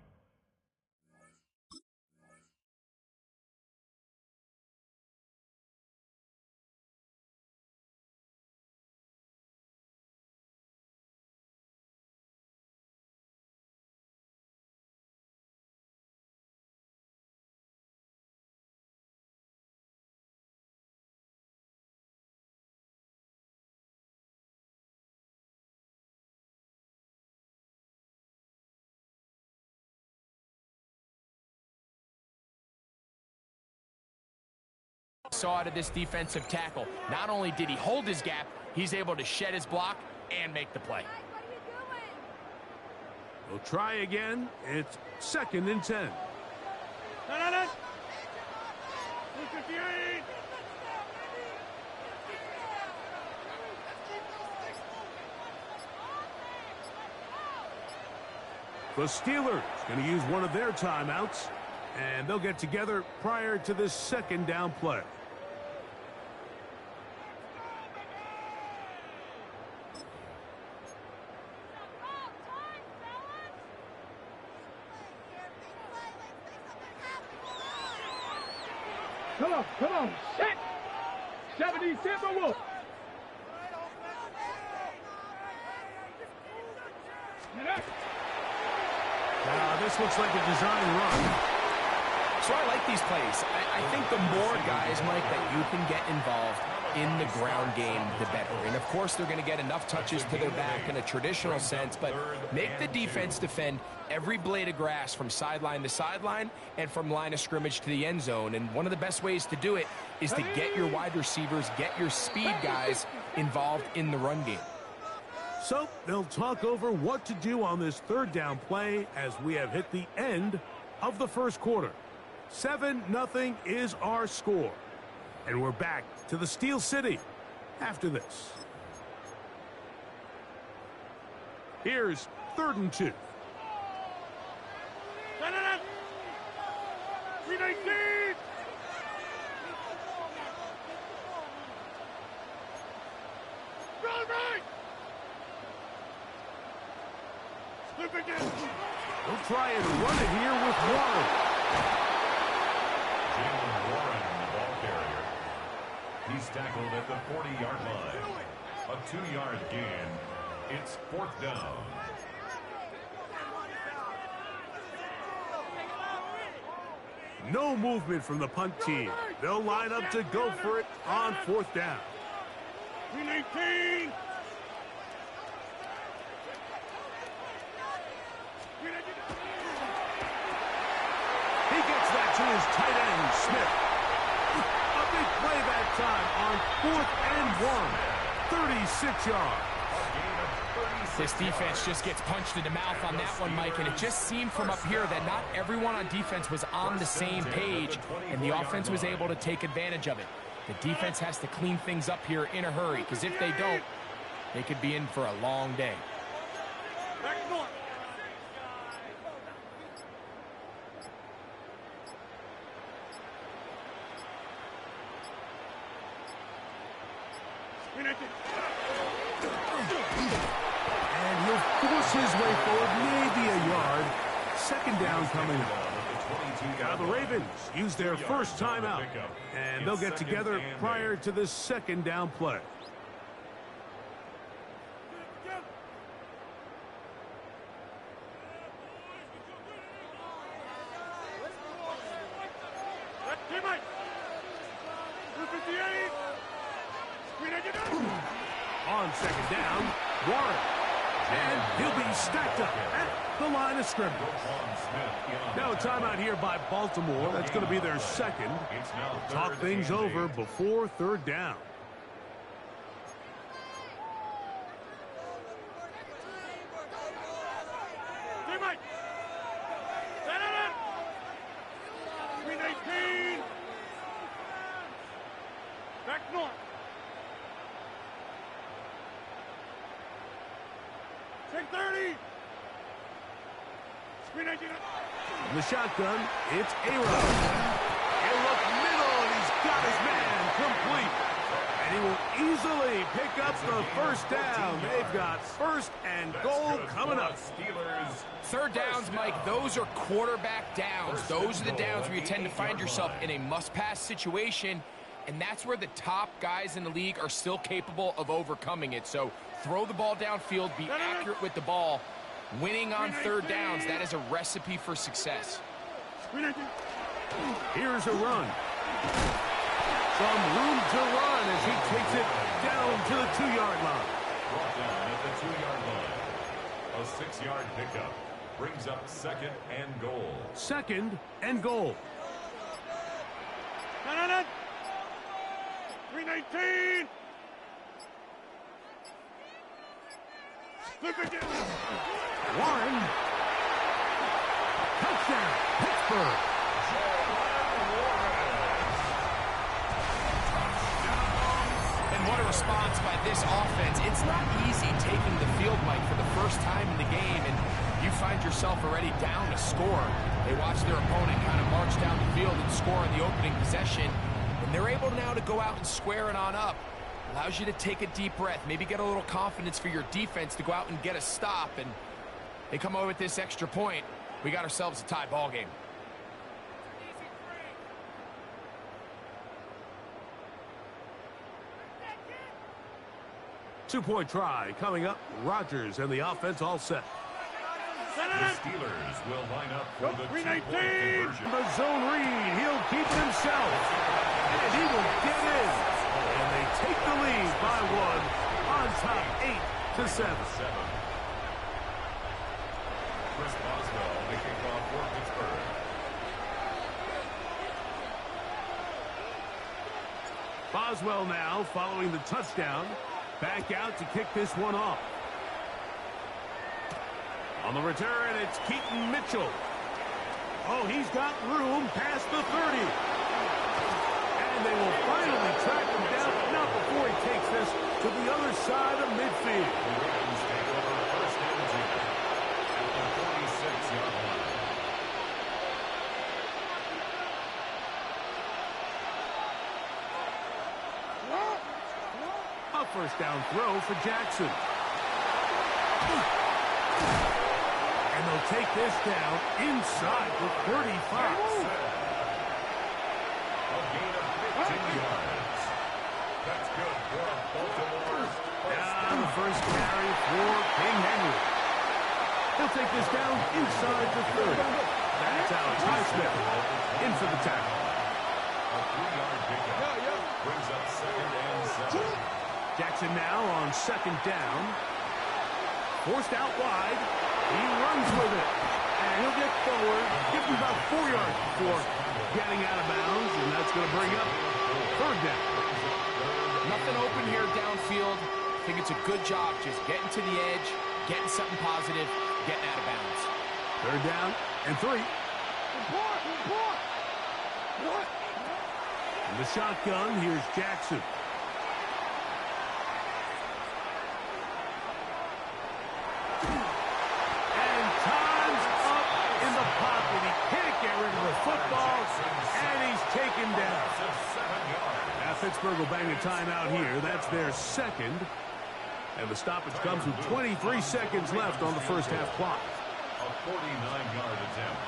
saw out of this defensive tackle. Not only did he hold his gap, he's able to shed his block and make the play. We'll try again. It's second and 10. The Steelers going to use one of their timeouts, and they'll get together prior to this second down play. Come on, set! 70 Timberwolf! looks like a design run. So I like these plays. I think the more guys, Mike, that you can get involved in the ground game, the better. And, of course, they're going to get enough touches to their back in a traditional sense, but make the defense defend every blade of grass from sideline to sideline and from line of scrimmage to the end zone. And one of the best ways to do it is to get your wide receivers, get your speed guys involved in the run game. So they'll talk over what to do on this third down play as we have hit the end of the first quarter. 7-0 is our score. And we're back to the Steel City after this. Here's 3rd and 2. 319! Run right! Slip again! They'll try and run it here with Warren. Warren, the ball carrier. He's tackled at the 40-yard line. A 2-yard gain. It's 4th down. No movement from the punt team. They'll line up to go for it on 4th down. 319! He gets that to his tight end, Smith. A big play that time on 4th and 1. 36 yards. This defense just gets punched in the mouth on that one, Mike, and it just seemed from up here that not everyone on defense was on the same page, and the offense was able to take advantage of it. The defense has to clean things up here in a hurry, because if they don't, they could be in for a long day. Back north! And he'll force his way forward, maybe a yard. 2nd down coming up. Now the Ravens use their first timeout, and they'll get together prior to this 2nd down play. On 2nd down, Warren. And he'll be stacked up at the line of scrimmage. Now a timeout here by Baltimore. That's going to be their 2nd. Talk things over before 3rd down. Back north! Take 30! In the shotgun, it's A-Rod. He'll look middle, and he's got his man complete. And he will easily pick up the 1st down. They've got 1st and goal coming up. 3rd downs, Mike, those are quarterback downs. Those are the downs where you tend to find yourself in a must-pass situation, and that's where the top guys in the league are still capable of overcoming it. So throw the ball downfield, be accurate with the ball. Winning on 3rd downs, that is a recipe for success. Here's a run. Some room to run as he takes it down to the 2-yard line. Brought down at the 2-yard line. A 6-yard pickup brings up 2nd and goal. 2nd and goal. 319! Flip again! Warren. Touchdown, Pittsburgh. And what a response by this offense. It's not easy taking the field, Mike, for the first time in the game, and you find yourself already down a score. They watch their opponent kind of march down the field and score in the opening possession, and they're able now to go out and square it on up. Allows you to take a deep breath, maybe get a little confidence for your defense to go out and get a stop, and they come away with this extra point. We got ourselves a tie ball game. Two-point try coming up. Rodgers and the offense all set. The Steelers will line up for the two-point conversion. The zone read. He'll keep it himself. And he will get in. And they take the lead by one on top 8-7. Chris Boswell, the kickoff for Pittsburgh. Boswell now following the touchdown. Back out to kick this one off. On the return, it's Keaton Mitchell. Oh, he's got room past the 30. And they will finally track him down, but not before he takes this to the other side of midfield. The Ravens take over first and 10 at the 46-yard line. A first down throw for Jackson. And they'll take this down inside the 35. A gain of 15 yards. That's good for Baltimore. Down the first carry for King Henry. He'll take this down inside the 30. That's Alex Highsmith in for the tackle. A 3-yard pickup brings up second and 7. Jackson now on second down. Forced out wide. He runs with it. And he'll get forward. Give him about 4 yards before getting out of bounds. And that's going to bring up third down. Nothing open here downfield. I think it's a good job just getting to the edge, getting something positive, getting out of bounds. Third down and 3. In the shotgun, here's Jackson. And time's up in the pocket. He can't get rid of the football, and he's taken down. Now Pittsburgh will bang a timeout here. That's their second. And the stoppage comes with 23 seconds left on the first half clock. A 49-yard attempt.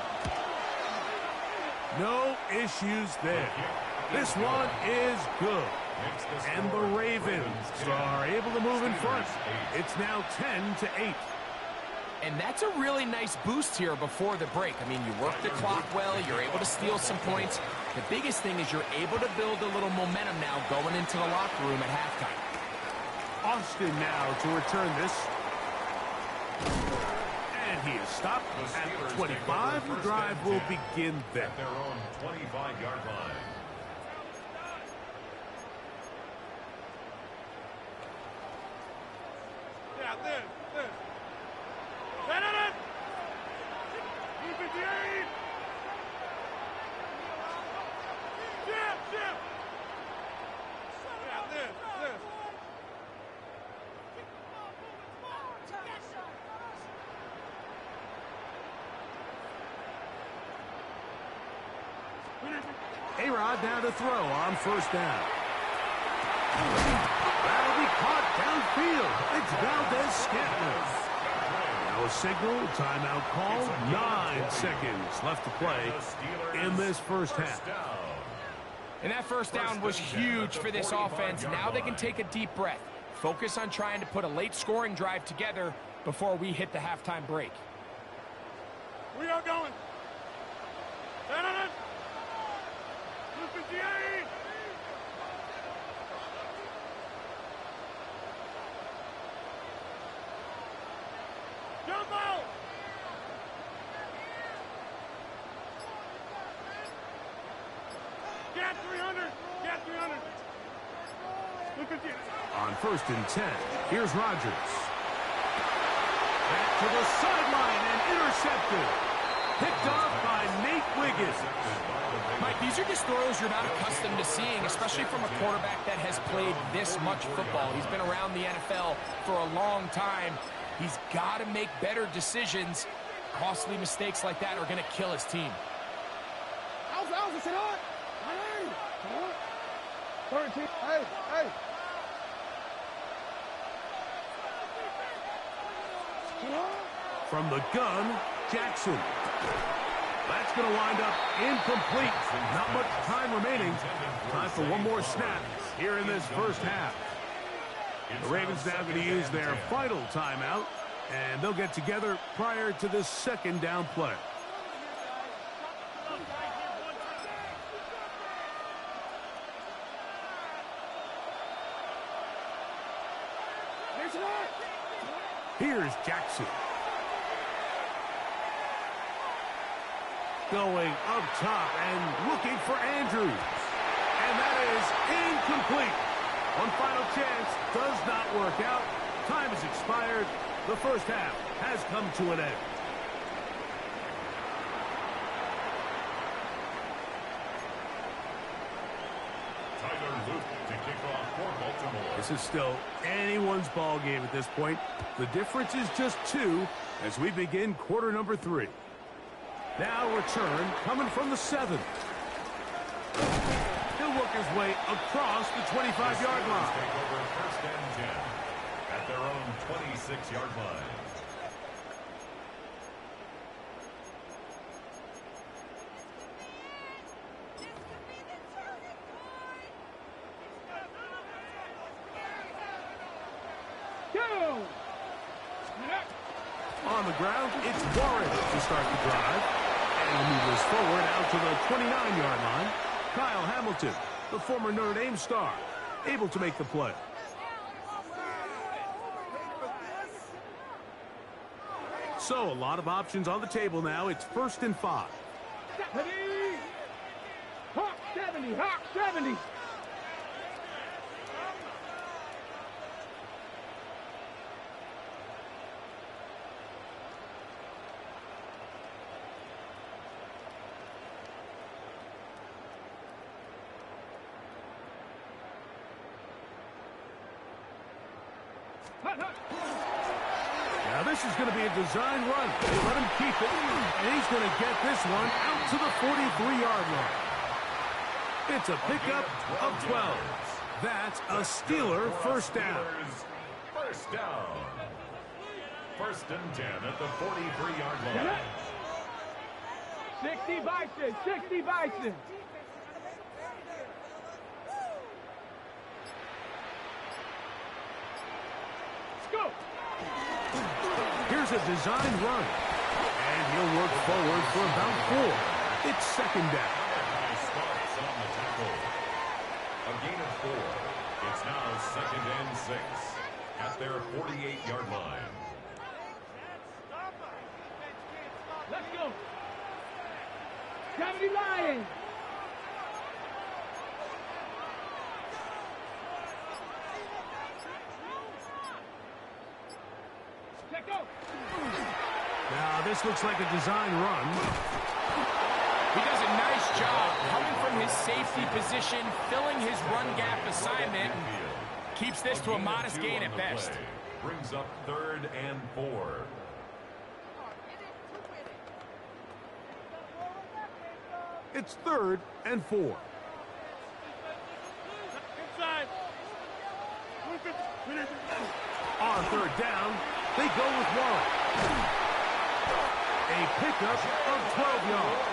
No issues there. This one is good. And the Ravens are able to move in front. It's now 10-8. And that's a really nice boost here before the break. I mean, you work the clock well, you're able to steal some points. The biggest thing is you're able to build a little momentum now going into the locker room at halftime. Austin now to return this. And he is stopped at the 25. The drive will begin there. At their own 25-yard line. Yeah, this. A-Rod now to throw on first down. That'll be caught downfield. It's Valdez-Scantling. Now a signal, timeout called. 9 seconds left to play in this first half. And that first down was huge for this offense. Now they can take a deep breath. Focus on trying to put a late scoring drive together before we hit the halftime break. We are going. Jump out! Get 300! Get 300! Look at you. On first and 10, here's Rodgers. Back to the sideline and intercepted. Picked off by Nate Wiggins. Mike, these are just throws you're not accustomed to seeing, especially from a quarterback that has played this much football. He's been around the NFL for a long time. He's got to make better decisions. Costly mistakes like that are going to kill his team. From the gun, Jackson. That's going to wind up incomplete. Not much time remaining. Time for one more snap here in this first half. The Ravens now going to use their final timeout And they'll get together prior to this second down play. Here's Jackson. Going up top and looking for Andrews. And that is incomplete. One final chance does not work out. Time has expired. The first half has come to an end. To kick off for Baltimore. This is still anyone's ball game at this point. The difference is just 2 as we begin quarter number 3. Now return coming from the 7. He'll work his way across the 25-yard line. Take over first and 10 at their own 26-yard line. On the ground, it's Warren to start the drive. And he'll move this forward out to the 29-yard line. Kyle Hamilton, the former Notre Dame star, able to make the play. So a lot of options on the table now. It's 1st and 5. Hawk 70, Hawk 70. Now this is going to be a design run. They let him keep it, and he's going to get this one out to the 43-yard line. It's a pickup of 12. That's a Steeler first down. First down. 1st and 10 at the 43-yard line. 60 Bison, 60 Bison. Go. Here's a design run. And he'll work forward for about 4. It's 2nd down. Starts on the tackle. A gain of 4. It's now 2nd and 6 at their 48-yard line. Let's go. 70 Lions. Now this looks like a design run. He does a nice job coming from his safety position, filling his run gap assignment, and keeps this to a modest gain at best. Brings up 3rd and 4. It's 3rd and 4. Inside. On 3rd down, they go with Warren. A pickup of 12 yards.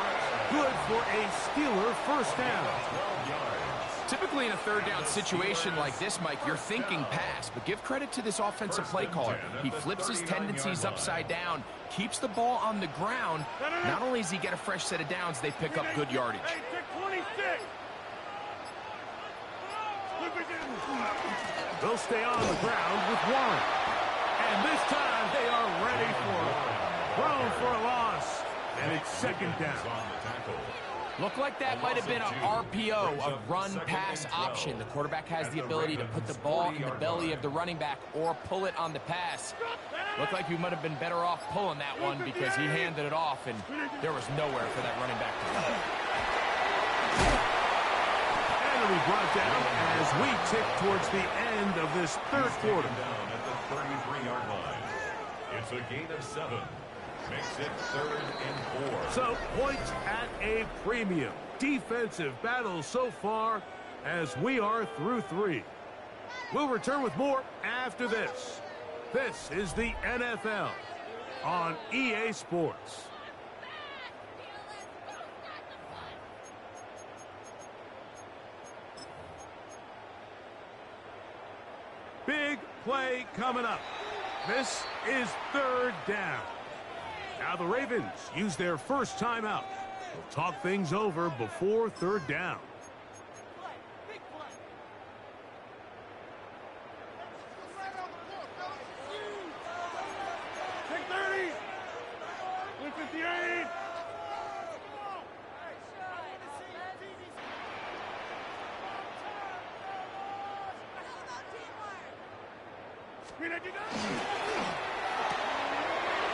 Good for a Steeler first down. Typically in a 3rd down situation like this, Mike, you're thinking pass, but give credit to this offensive play caller. He flips his tendencies upside down, keeps the ball on the ground. Not only does he get a fresh set of downs, they pick up good yardage. They'll stay on the ground with Warren. And this time they are ready for it. Thrown for a loss. And it's 2nd down. Looked like that might have been an RPO, a run-pass option. The quarterback has the ability to put the ball in the belly of the running back or pull it on the pass. Looked like you might have been better off pulling that one because he handed it off, and there was nowhere for that running back to go. And it'll be brought down as we tick towards the end of this 3rd quarter. Down at the 33-yard line. It's a gain of 7. Makes it 3rd and 4. So, points at a premium. Defensive battle so far as we are through 3. We'll return with more after this. This is the NFL on EA Sports. Big play coming up. This is third down. Now the Ravens use their first timeout. They'll talk things over before third down.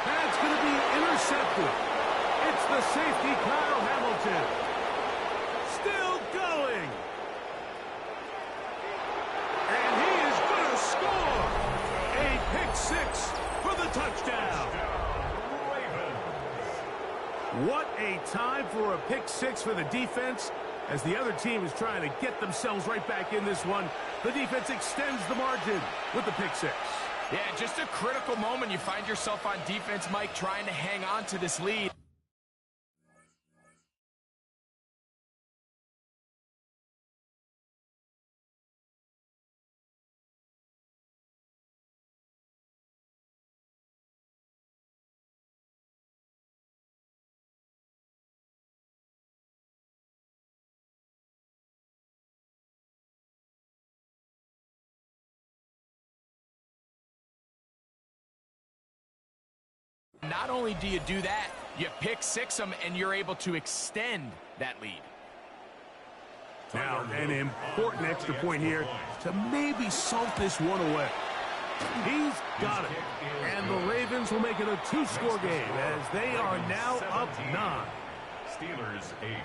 That's going to be intercepted. It's the safety, Kyle Hamilton. Still going. And he is going to score. A pick six for the touchdown. What a time for a pick six for the defense. As the other team is trying to get themselves right back in this one, the defense extends the margin with the pick six. Yeah, just a critical moment. You find yourself on defense, Mike, trying to hang on to this lead. Not only do you do that, you pick six them, and you're able to extend that lead. Now, an important extra point here to maybe salt this one away. He's got it. And the Ravens will make it a two-score game as they are now up 9. Steelers 8.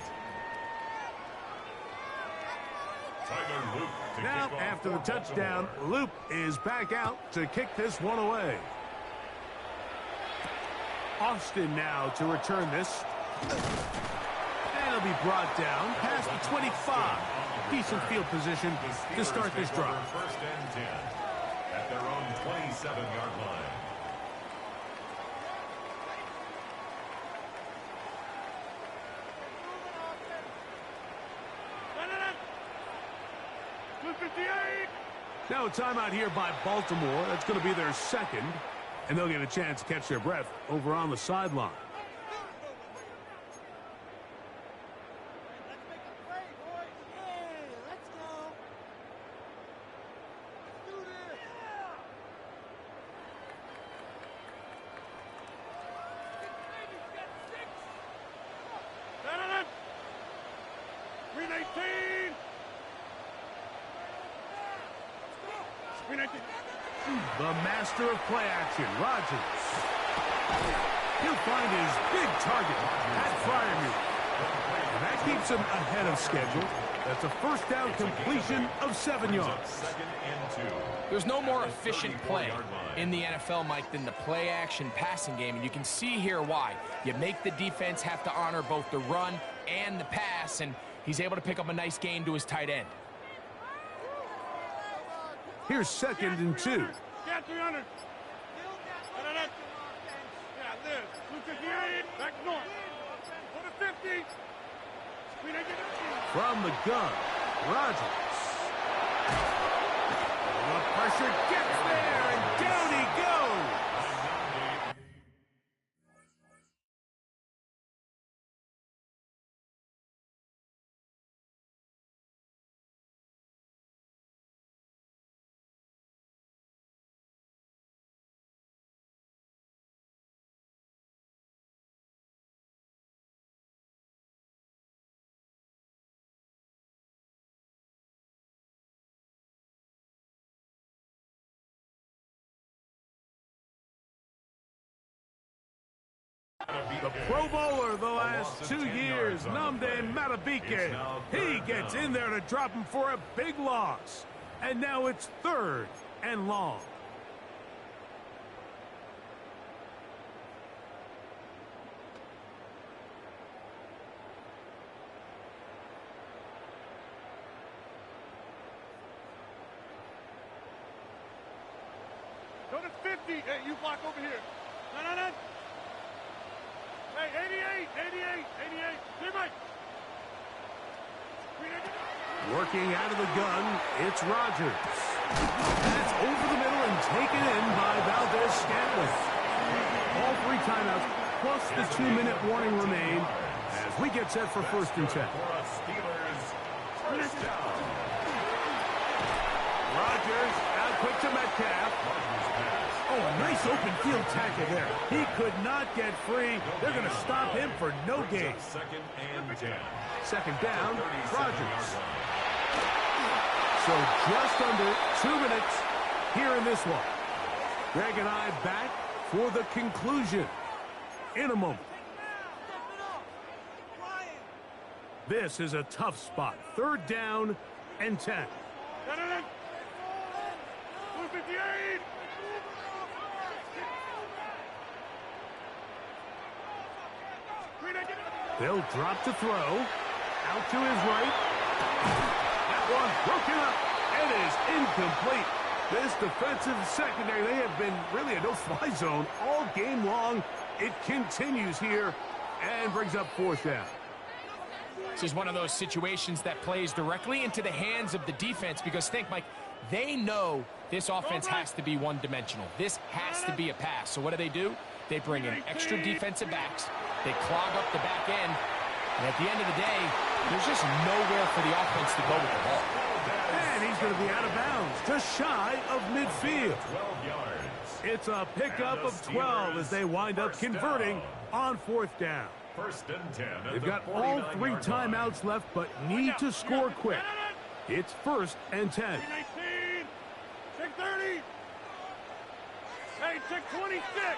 Now, after the touchdown, Loop is back out to kick this one away. Austin now to return this. And it'll be brought down past the 25. Decent field position to start this drive. First and 10 at their own 27-yard line. Now a timeout here by Baltimore. That's going to be their second. And they'll get a chance to catch their breath over on the sideline. The master of play action, Rodgers. He'll find his big target at Freiermuth. And that keeps him ahead of schedule. That's a first down completion of 7 yards. Second and 2. There's no more efficient play in the NFL, Mike, than the play action passing game. And you can see here why. You make the defense have to honor both the run and the pass, and he's able to pick up a nice gain to his tight end. Here's second and 2. Got 300. Yeah, live. 258. Back north. Put a 50. From the gun, Rodgers. The pressure gets there, and down he goes. The Pro Bowler the last 2 years, Nnamdi Madubuike. He gets in there to drop him for a big loss. And now it's third and long. Go to 50. Hey, you block over here. No. Hey, 88. Clear Mike. Working out of the gun, it's Rogers. That's over the middle and taken in by Valdez-Scantling. All 3 timeouts plus the 2-minute warning remain as we get set for 1st and 10. Rogers out quick to Metcalf. Oh, a nice open field tackle there. He could not get free. They're going to stop him for no gain. 2nd and 10. 2nd down, Rogers. So just under 2 minutes here in this one. Greg and I back for the conclusion in a moment. This is a tough spot. 3rd down and 10. They'll drop to throw. Out to his right. That one broken up. It is incomplete. This defensive secondary, they have been really a no-fly zone all game long. It continues here and brings up 4th down. This is one of those situations that plays directly into the hands of the defense because think, Mike, they know this offense has to be one-dimensional. This has to be a pass. So what do? They bring in extra defensive backs. They clog up the back end. And at the end of the day, there's just nowhere for the offense to go with the ball. And he's going to be out of bounds, just shy of midfield. 12 yards. It's a pickup of 12 as they wind up converting on 4th down. 1st and 10. They've got all 3 timeouts left, but need to score quick. It's 1st and 10. 6:19, 6:30. Hey, 6:26.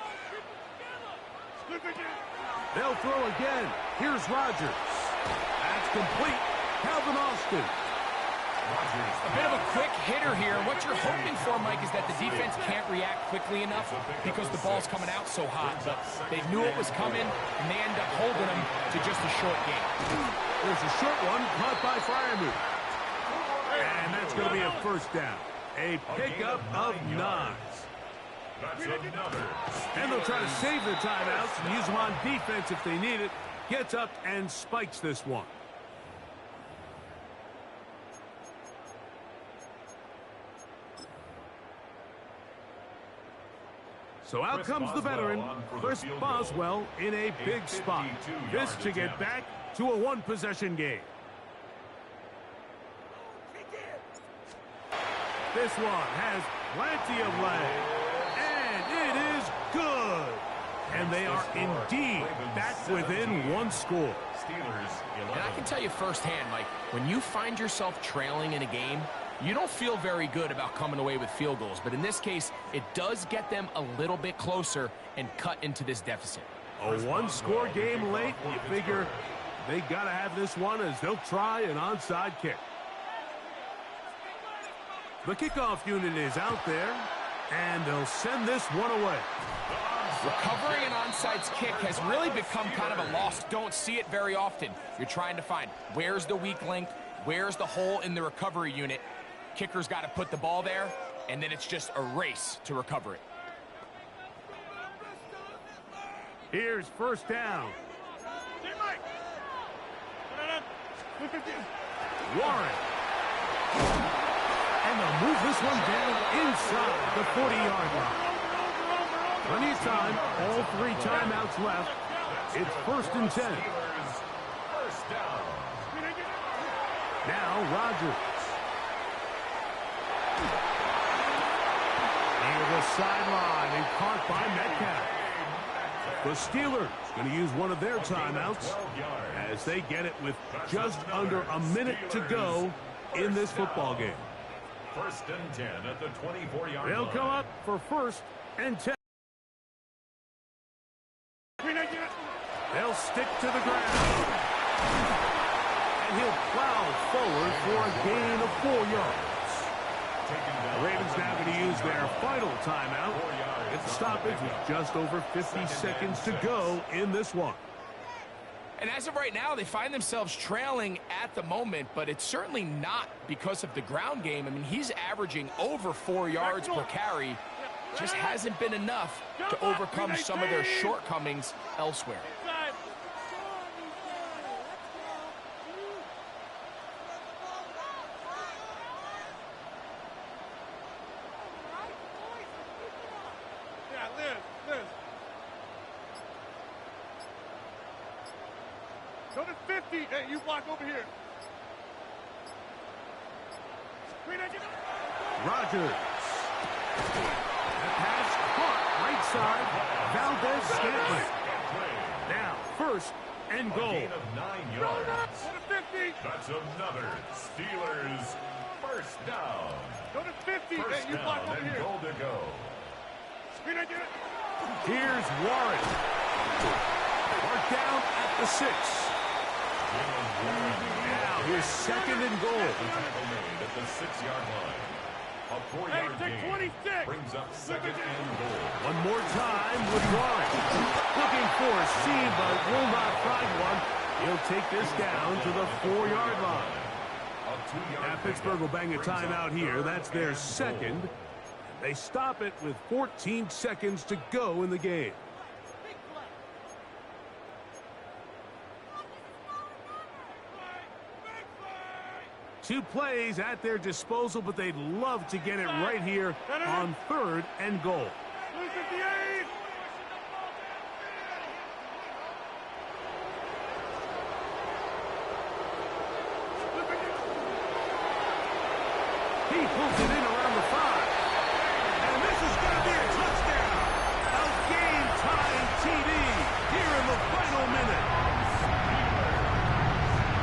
They'll throw again. Here's Rogers. That's complete. Calvin Austin. A bit of a quick hitter here. What you're hoping for, Mike, is that the defense can't react quickly enough because the ball's coming out so hot. But they knew it was coming, and they end up holding them to just a short game. There's a short one caught by Freiermuth. And that's going to be a 1st down. A pickup of 9. And they'll try to save their timeouts and use them on defense if they need it. Gets up and spikes this one. So out comes the veteran, Chris Boswell, in a big spot. This to get back to a 1-possession game. This one has plenty of leg. And it is good. And they are indeed back within 1 score. And I can tell you firsthand, Mike, when you find yourself trailing in a game, you don't feel very good about coming away with field goals. But in this case, it does get them a little bit closer and cut into this deficit. A 1-score game late. You figure they got to have this one as they'll try an onside kick. The kickoff unit is out there, and they'll send this one away. Recovering an onside kick has really become kind of a lost. Don't see it very often. You're trying to find where's the weak link, where's the hole in the recovery unit. Kicker's got to put the ball there, and then it's just a race to recover it. Here's 1st down. Warren. And they'll move this one down inside the 40-yard line. Plenty of time, all 3 timeouts left. It's 1st and 10. Now Rogers. Near the sideline and caught by Metcalf. The Steelers going to use one of their timeouts as they get it with just under a minute to go in this football game. 1st and 10 at the 24-yard line. They'll come up for 1st and 10. They'll stick to the ground. And he'll plow forward for a gain of 4 yards. The Ravens now going to use their final timeout. It's stoppage with just over 50 seconds to go in this one. And as of right now, they find themselves trailing at the moment, but it's certainly not because of the ground game. I mean, he's averaging over 4 yards per carry. Just hasn't been enough to overcome some of their shortcomings elsewhere. Go to 50. Hey, you block over here. Rogers. That pass caught right side. Valdez Scantling. Now, first and A goal. gain of 9 yards. Go to 50. That's another Steelers first down. Go to 50. First Hey, you block down over and here. goal to go. Here's Warren. Mark down at the 6. Now, here's second and goal. Tackle made at the 6-yard line. A 4-yard Hey, gain 26. brings up second and goal. One more time with Warren. Looking for a seam, but will not find one. He'll take this down to the 4-yard line. A 2-yard Now, Pittsburgh will bang a brings up timeout here. third That's their and second. goal. They stop it with 14 seconds to go in the game. Two plays at their disposal, but they'd love to get it right here on third and goal. Blue 58. He pulls it in around the 5. And this is going to be a touchdown. A game-tying TD here in the final minute.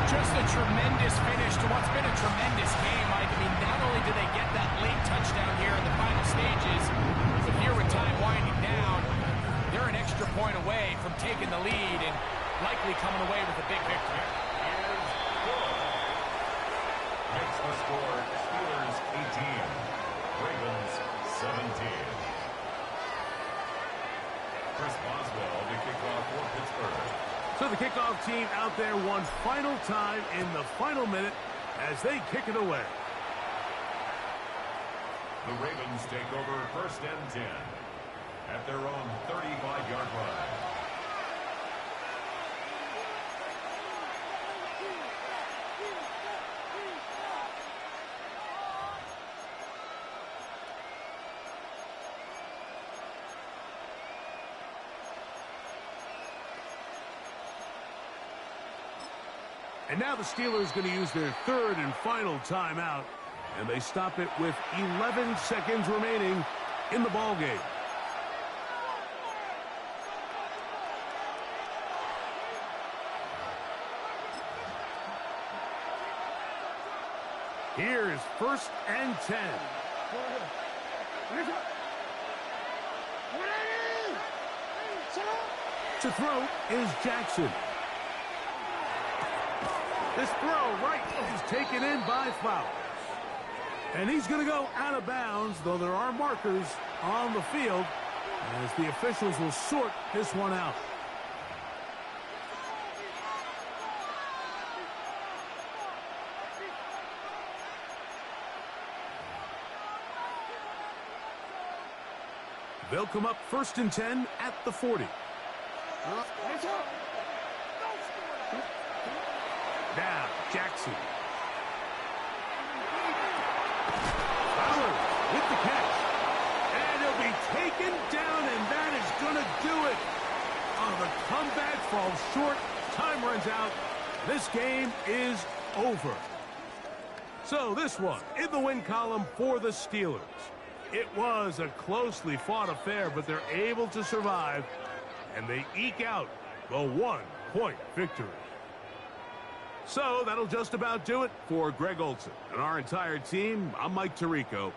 Just a tremendous finish to what's been a tremendous game, Mike. I mean, not only do they get that late touchdown here in the final stages, but here with time winding down, they're an extra point away from taking the lead and likely coming away with a big victory. Makes the score Steelers 18, Ravens 17. Chris Boswell to kick off for Pittsburgh. So the kickoff team out there one final time in the final minute as they kick it away. The Ravens take over first and 10 at their own 35-yard line. And now the Steelers going to use their third and final timeout, and they stop it with 11 seconds remaining in the ballgame. Here's first and 10. To throw is Jackson. This throw right is taken in by Flowers. And he's going to go out of bounds, though there are markers on the field as the officials will sort this one out. They'll come up first and 10 at the 40. Now, Jackson. Fowler with the catch. And he'll be taken down, and that is going to do it. Oh, the comeback falls short. Time runs out. This game is over. So this one in the win column for the Steelers. It was a closely fought affair, but they're able to survive, and they eke out the 1-point victory. So that'll just about do it for Greg Olson and our entire team. I'm Mike Tirico.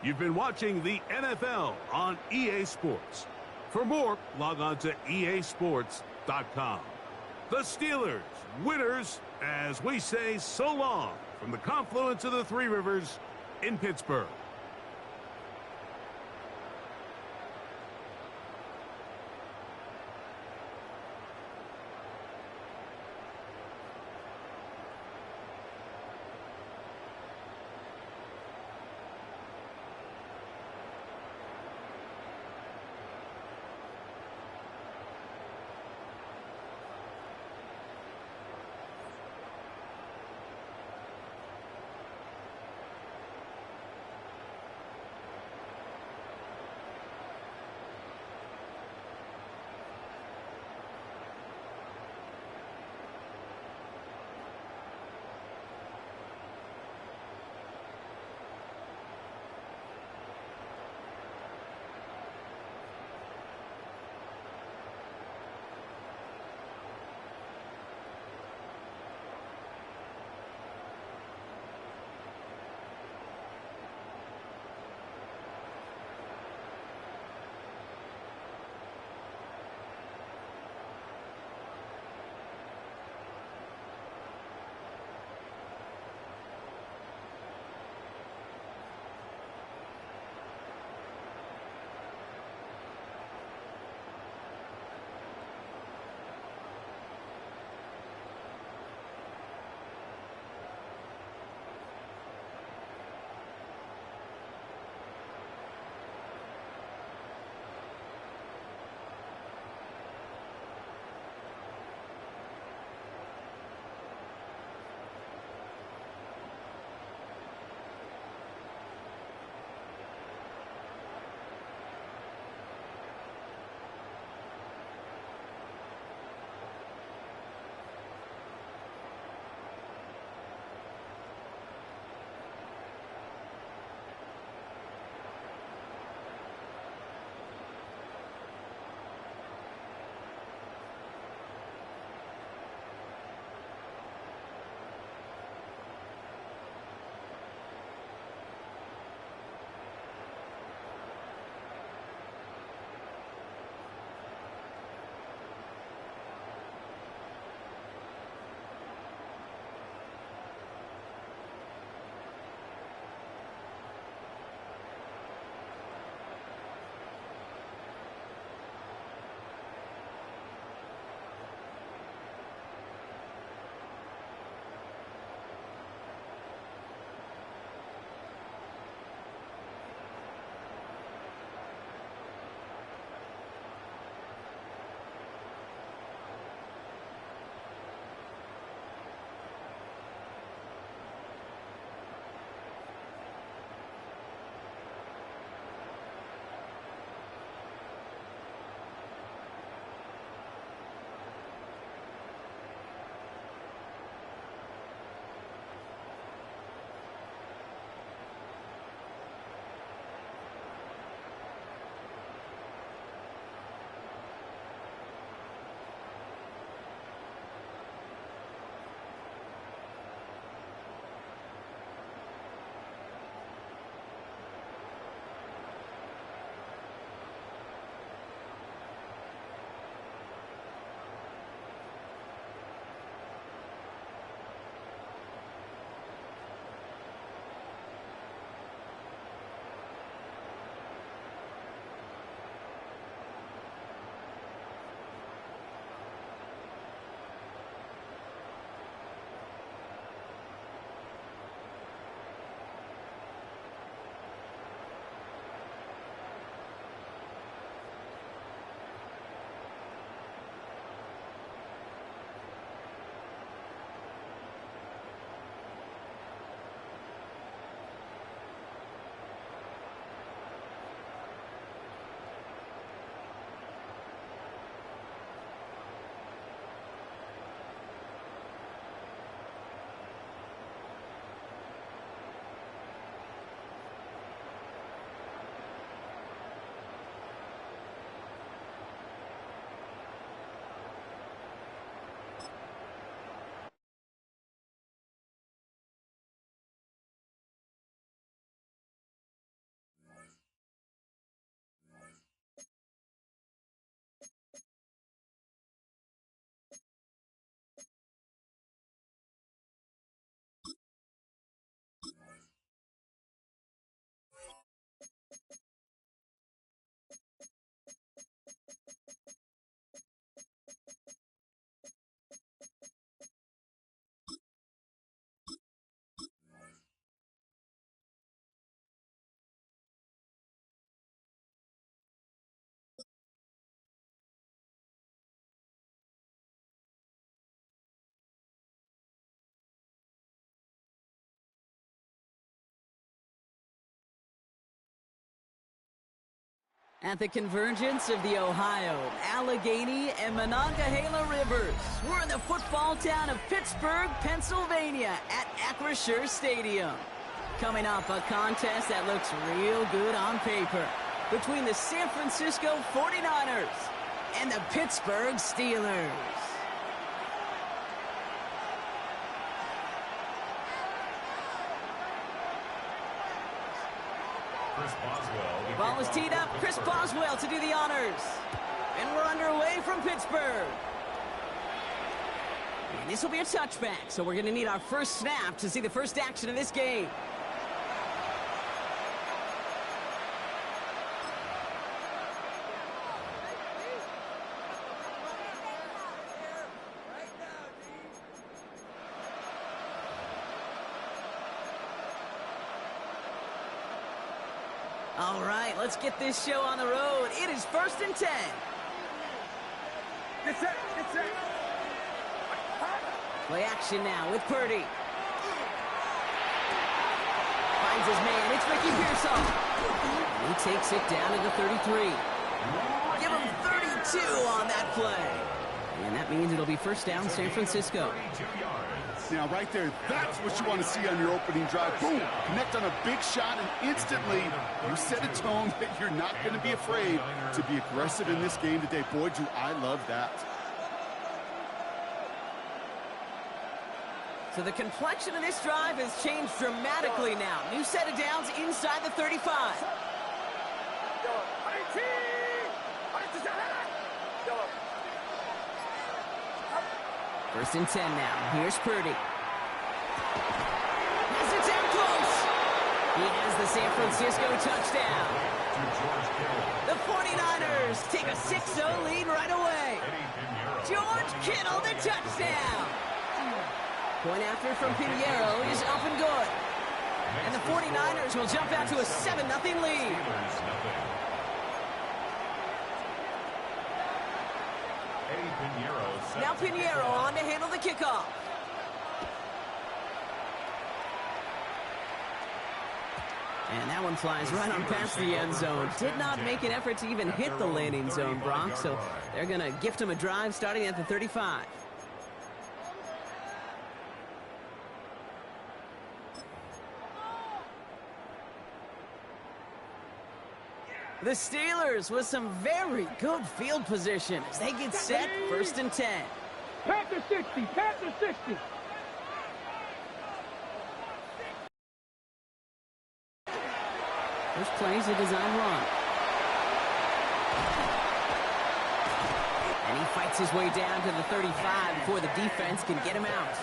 You've been watching the NFL on EA Sports. For more, log on to easports.com. The Steelers, winners, as we say so long from the confluence of the Three Rivers in Pittsburgh. At the convergence of the Ohio, Allegheny, and Monongahela rivers, we're in the football town of Pittsburgh, Pennsylvania at Acrisure Stadium. Coming up, a contest that looks real good on paper between the San Francisco 49ers and the Pittsburgh Steelers. Ball is teed up. Chris Boswell to do the honors. And we're underway from Pittsburgh. And this will be a touchback, so we're going to need our first snap to see the first action of this game. All right, let's get this show on the road. It is 1st and 10. Get set, get set. Play action now with Purdy. Finds his man. It's Ricky Pearsall. And he takes it down to the 33. Give him 32 on that play. And that means it'll be first down, San Francisco. Now, right there, that's what you want to see on your opening drive. Boom! Connect on a big shot, and instantly you set a tone that you're not going to be afraid to be aggressive in this game today. Boy, do I love that. So the complexion of this drive has changed dramatically now. New set of downs inside the 35. First and 10 now. Here's Purdy. Has it down close. He has the San Francisco touchdown. The 49ers take a 6-0 lead right away. George Kittle, the touchdown. Point after from Pinheiro is up and good. And the 49ers will jump out to a 7-0 lead. Now Pinheiro on to handle the kickoff. And that one flies right on past the end zone. Did not make an effort to even hit the landing zone, Brock, so they're going to gift him a drive starting at the 35. The Steelers with some very good field position as they get set, 1st and 10. Panther 60, Panther 60. First play is a design run. And he fights his way down to the 35 before the defense can get him out.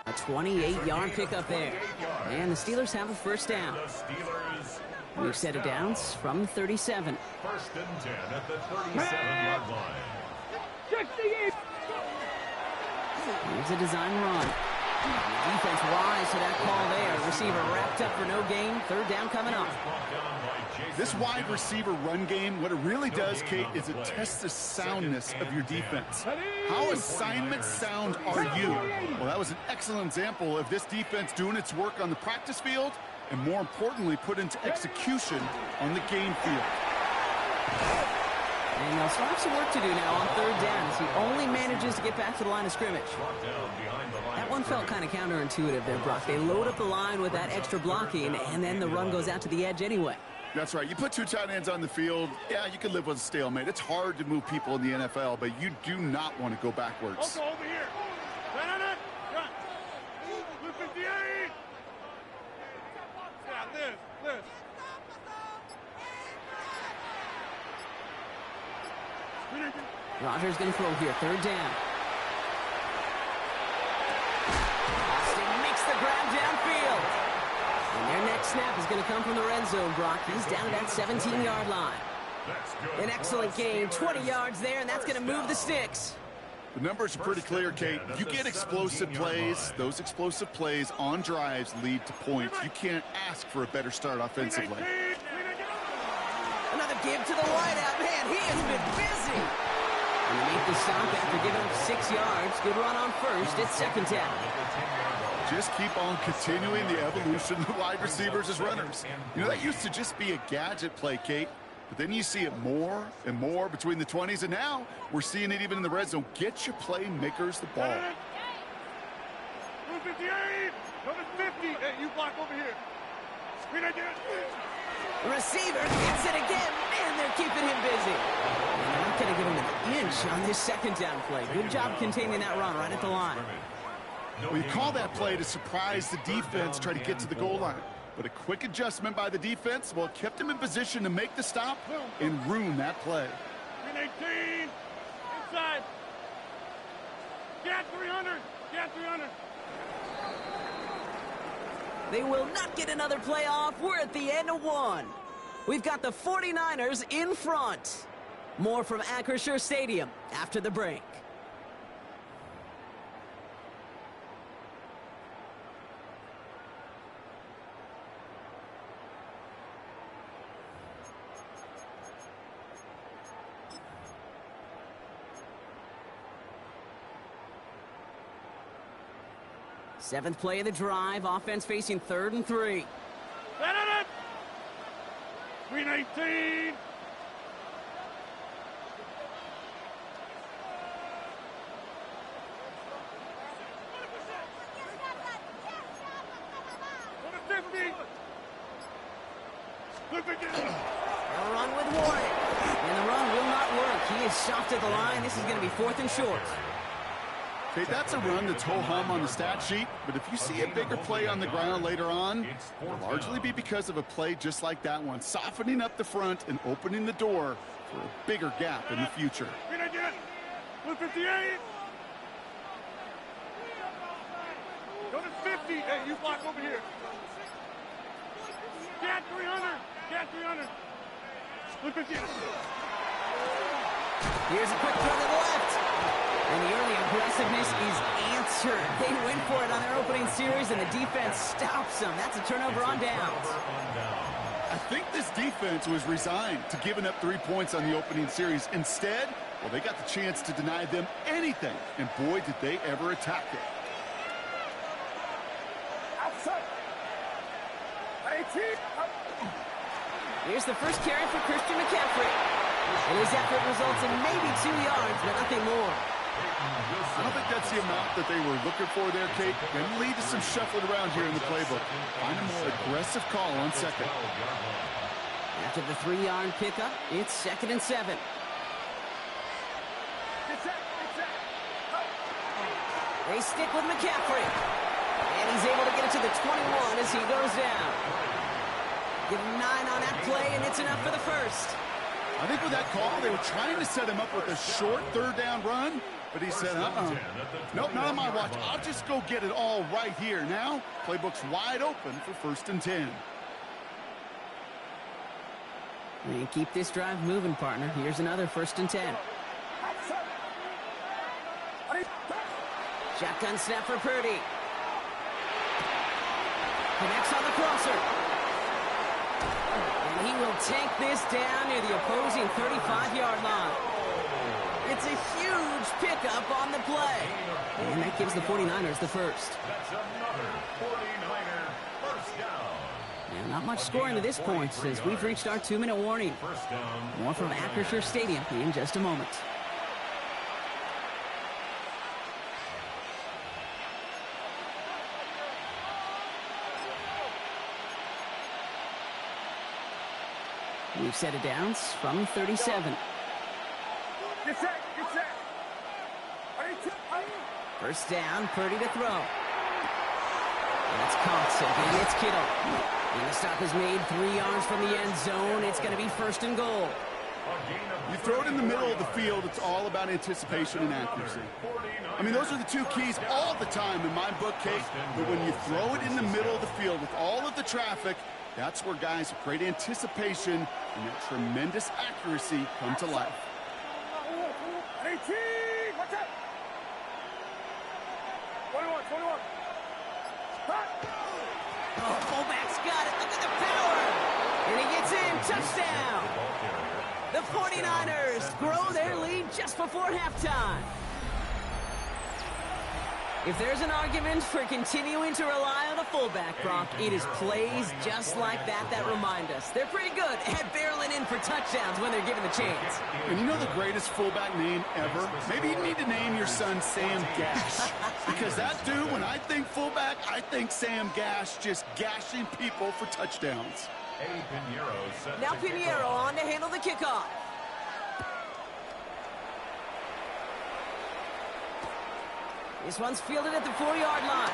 A 28-yard pickup there. And the Steelers have a first down. New set of downs from 37. 1st and 10 at the 37-yard line. 68. Here's a design run. The defense wise to that call there. Receiver wrapped up for no gain. 3rd down coming up. This wide receiver run game, what it really does, Kate, is it tests the soundness of your defense. How assignment sound are you? Well, that was an excellent example of this defense doing its work on the practice field and, more importantly, put into execution on the game field. And they'll still have some work to do now on 3rd down as he only manages to get back to the line of scrimmage. That one felt kind of counterintuitive there, Brock. They load up the line with that extra blocking, and then the run goes out to the edge anyway. That's right. You put 2 tight ends on the field, yeah, you can live with a stalemate. It's hard to move people in the NFL, but you do not want to go backwards. Also over here. Run. Blue 58. Yeah, Liz. Rodgers going to throw here. 3rd down. Austin makes the grab downfield. And their next snap is going to come from the red zone, Brock. He's down to that 17-yard line. An excellent game. 20 yards there, and that's going to move the sticks. The numbers are pretty clear, Kate. You get explosive plays. Those explosive plays on drives lead to points. You can't ask for a better start offensively. Another give to the wideout. Man, he has been busy. And they make the stop after giving up 6 yards. Good run on first. It's second down. Just keep on continuing the evolution of the wide receivers as runners. You know, that used to just be a gadget play, Kate. But then you see it more and more between the 20s, and now we're seeing it even in the red zone. Get your playmakers the ball. 58, number 50. Hey, you block over here. Screen again. Receiver gets it again. Man, they're keeping him busy. And they're not going to give him an inch on this second down play. Good job containing that run right at the line. Well, you call that play to surprise the defense, try to get to the goal line. But a quick adjustment by the defense, well, kept him in position to make the stop and ruin that play. 18, inside. Get 300, get 300. They will not get another play off. We're at the end of one. We've got the 49ers in front. More from Acrisure Stadium after the break. Seventh play of the drive. Offense facing 3rd and 3. Set it! Green 18. They'll run with Warren. And the run will not work. He is soft at the line. This is going to be 4th and short. Okay, that's a run that's ho-hum on the stat sheet, but if you see a bigger play on the ground later on, it'll largely be because of a play just like that one, softening up the front and opening the door for a bigger gap in the future. 158. Go to 50. Hey, you block over here. Get 300. Get 300. 158. Here's a quick throw to the left. And the early aggressiveness is answered. They went for it on their opening series, and the defense stops them. That's a turnover on downs. I think this defense was resigned to giving up 3 points on the opening series. Instead, well, they got the chance to deny them anything, and boy, did they ever attack it. Outside. 18. Here's the first carry for Christian McCaffrey. And his effort results in maybe 2 yards, but nothing more. I don't think that's the amount that they were looking for there, Kate. Going to lead to some shuffling around here in the playbook. Find a more aggressive call on second. After the 3-yard pickup, it's 2nd and 7. They stick with McCaffrey. And he's able to get it to the 21 as he goes down. Give him 9 on that play, and it's enough for the first. I think with that call, they were trying to set him up with a short 3rd down run, but he said, nope, not on my watch. I'll just go get it all right here. Now, playbook's wide open for 1st and 10. And keep this drive moving, partner. Here's another 1st and 10. Shotgun snap for Purdy. Connects on the crosser. And he will take this down near the opposing 35-yard line. It's a huge pickup on the play. And that gives the 49ers the first. That's another 49er first down. Yeah, not much scoring to this point since we've reached our 2-minute warning. First down. More from Acrisure Stadium in just a moment. We've set it downs from 37. Get set. Get set. First down, Purdy to throw. That's caught, and it's Kittle. And the stop is made 3 yards from the end zone. It's going to be 1st and goal. You throw it in the middle of the field, it's all about anticipation and accuracy. I mean, those are the 2 keys all the time in my book, Kate. But when you throw it in the middle of the field with all of the traffic, that's where guys with great anticipation and that tremendous accuracy come to life. 18. Watch out. Oh, fullback's got it. Look at the power. And he gets in. Touchdown. The 49ers grow their lead just before halftime. If there's an argument for continuing to rely on a fullback, Brock, it is plays just like that remind us. They're pretty good at barreling in for touchdowns when they're given the chance. And you know the greatest fullback name ever? Maybe you need to name your son Sam Gash. Because that dude, when I think fullback, I think Sam Gash just gashing people for touchdowns. Now Pinheiro on to handle the kickoff. This one's fielded at the 4-yard line.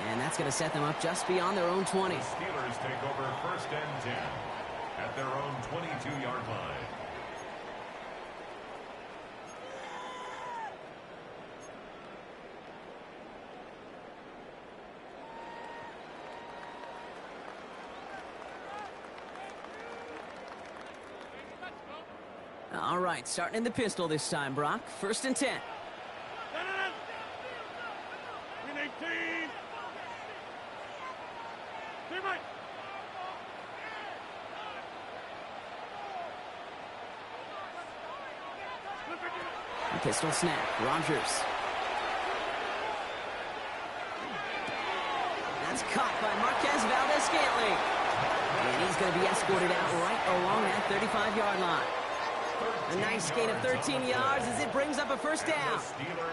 And that's going to set them up just beyond their own 20. The Steelers take over 1st and 10 at their own 22-yard line. All right, starting in the pistol this time, Brock. 1st and 10. Pistol snap. Rodgers. That's caught by Marquez Valdez-Scantling. And he's going to be escorted out right along that 35-yard line. A nice gain of 13 yards as it brings up a 1st down.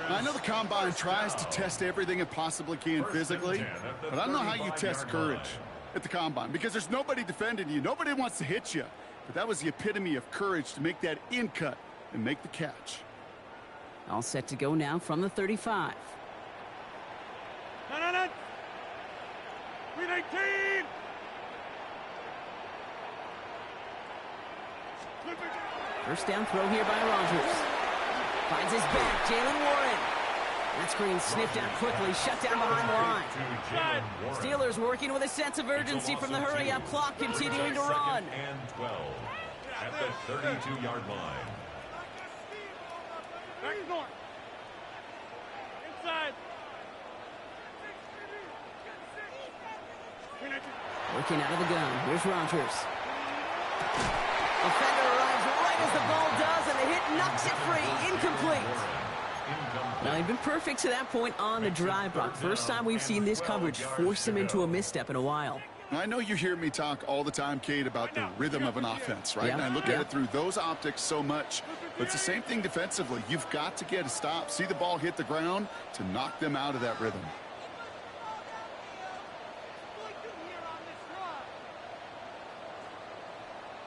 I know the Combine tries to test everything it possibly can physically, but I don't know how you test courage at the Combine because there's nobody defending you. Nobody wants to hit you. But that was the epitome of courage to make that in cut and make the catch. All set to go now from the 35. Green 18! First down throw here by Rodgers. Finds his back, Jalen Warren. That screen sniffed out quickly, shut down behind the line. Steelers working with a sense of urgency from the hurry-up clock, continuing to run. And 12 at the 32-yard line. Back north. Inside. Working out of the gun. Here's Rodgers. Offender arrives right as the ball does, and the hit knocks it free. Incomplete. Now, he'd been perfect to that point on the drive, Brock. First time we've seen this coverage force him into a misstep in a while. I know you hear me talk all the time, Kate, about the rhythm of an offense, right? Yeah. And I look at it through those optics so much. But it's the same thing defensively. You've got to get a stop, see the ball hit the ground to knock them out of that rhythm.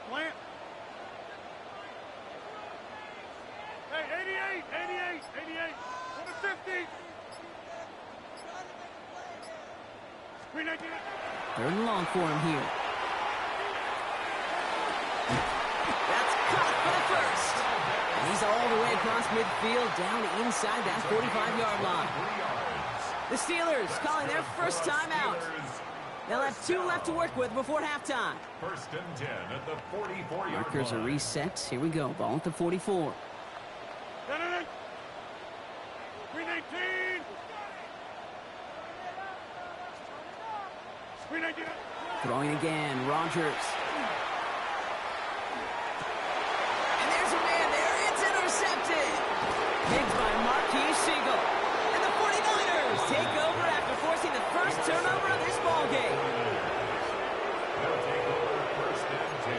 Plant. Hey, 88. For the 50. Green 19. 3rd and long for him here. That's caught for the 1st. And he's all the way across midfield, down inside that 45-yard line. The Steelers calling their first timeout. They'll have 2 left to work with before halftime. 1st and 10 at the 44-yard line. Markers are reset. Here we go. Ball at the 44. Green 18. Green 19. Throwing again. Rodgers. And there's a man there. It's intercepted. Picked by Marquis Siegel. And the 49ers take over after forcing the first turnover of this ballgame. They'll take over 1st and 10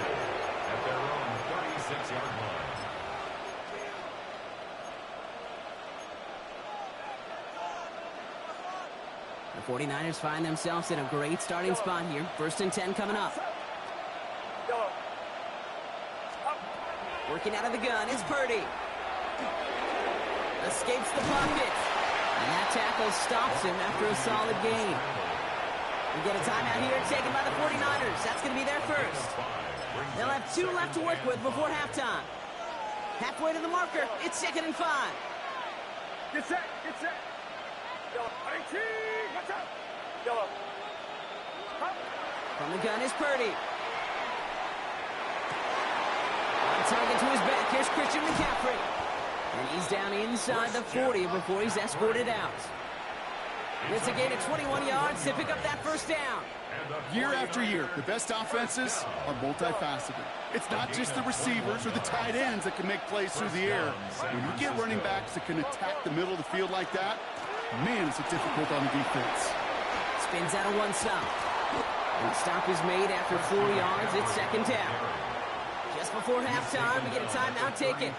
at their own 36-yard line. The 49ers find themselves in a great starting spot here. 1st and 10 coming up. Working out of the gun is Purdy. Escapes the pocket. And that tackle stops him after a solid gain. We get a timeout here taken by the 49ers. That's going to be their first. They'll have 2 left to work with before halftime. Halfway to the marker. It's 2nd and 5. Get set. Yellow. 18. Watch out. Yellow. From the gun is Purdy. On target to his back. Here's Christian McCaffrey. And he's down inside the 40 before he's escorted out. It's a gain of 21 yards to pick up that first down. Year after year, the best offenses are multifaceted. It's not just the receivers or the tight ends that can make plays through the air. When you get running backs that can attack the middle of the field like that, man, is it difficult on the defense. Spins out of one stop. And stop is made after 4 yards. It's second down. Just before halftime, we get a timeout taken.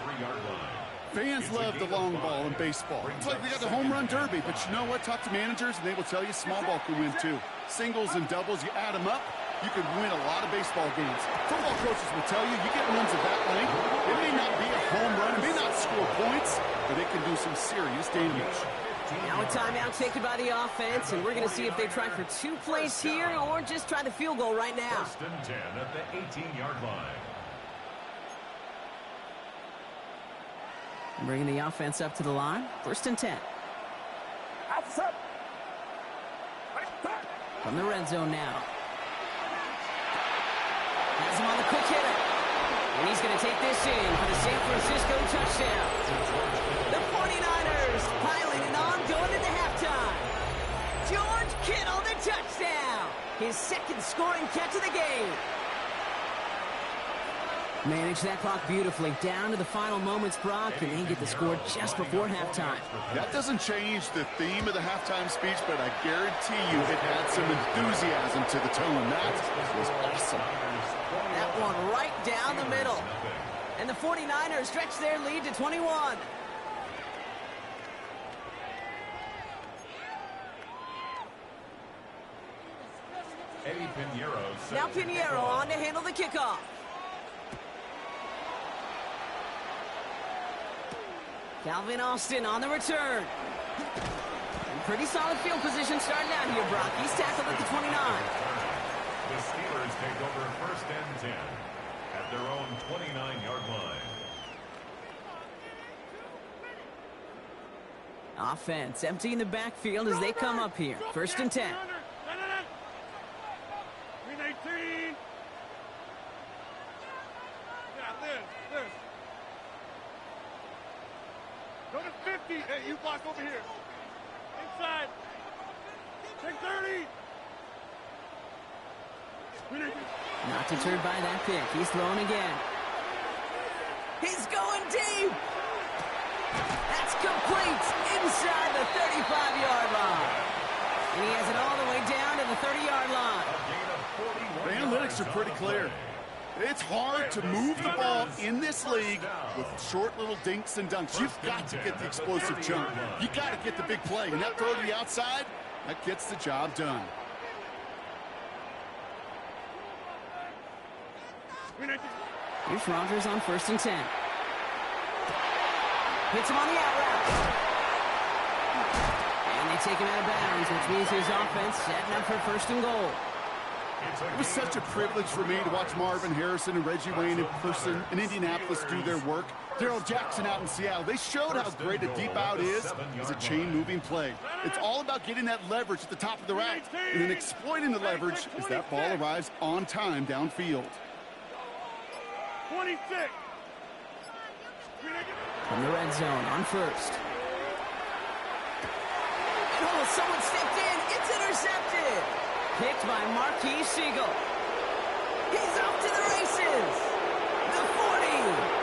Fans love the long ball in baseball. It's like they got the home run derby, but you know what? Talk to managers, and they will tell you small ball can win too. Singles and doubles, you add them up, you can win a lot of baseball games. Football coaches will tell you, you get runs of that length, it may not be a home run, it may not score points, but it can do some serious damage. Now a timeout taken by the offense, and we're going to see if they try for 2 plays here or just try the field goal right now. First and 10 at the 18-yard line. Bringing the offense up to the line. First and 10. From the red zone now. Has him on the quick hitter. And he's going to take this in for the San Francisco touchdown. The 49ers piling it on going into halftime. George Kittle, the touchdown. His second scoring catch of the game. Manage that clock beautifully. Down to the final moments, Brock, and they get the score just before halftime. That doesn't change the theme of the halftime speech, but I guarantee you it had some enthusiasm to the tone. That was awesome. That one right down the middle. And the 49ers stretch their lead to 21. Eddie Pinheiro. Now Pinheiro on to handle the kickoff. Calvin Austin on the return. And pretty solid field position starting out here, Brock. He's tackled at the 29. The Steelers take over first and 10 at their own 29-yard line. Offense emptying the backfield as they come up here. First and 10. Go to 50. Hey, you block over here. Inside. Take 30. Not deterred by that pick. He's throwing again. He's going deep. That's complete inside the 35-yard line. And he has it all the way down to the 30-yard line. The analytics are pretty clear. It's hard to move the ball in this league with short little dinks and dunks. You've got to get the explosive jump. You got to get the big play. And that throw to the outside, that gets the job done. Here's Rodgers on first and 10. Hits him on the out route. And they take him out of bounds, which means his offense setting up for first and goal. It was such a privilege for me to watch Marvin Harrison and Reggie Wayne in person in Indianapolis do their work. Darrell Jackson out in Seattle. They showed how great a deep out is as a chain-moving play. It's all about getting that leverage at the top of the route and then exploiting the leverage as that ball arrives on time downfield. 26. From the red zone on first. Oh, someone stepped in. It's intercepted. Picked by Marquise Siegel. He's off to the races. The 40.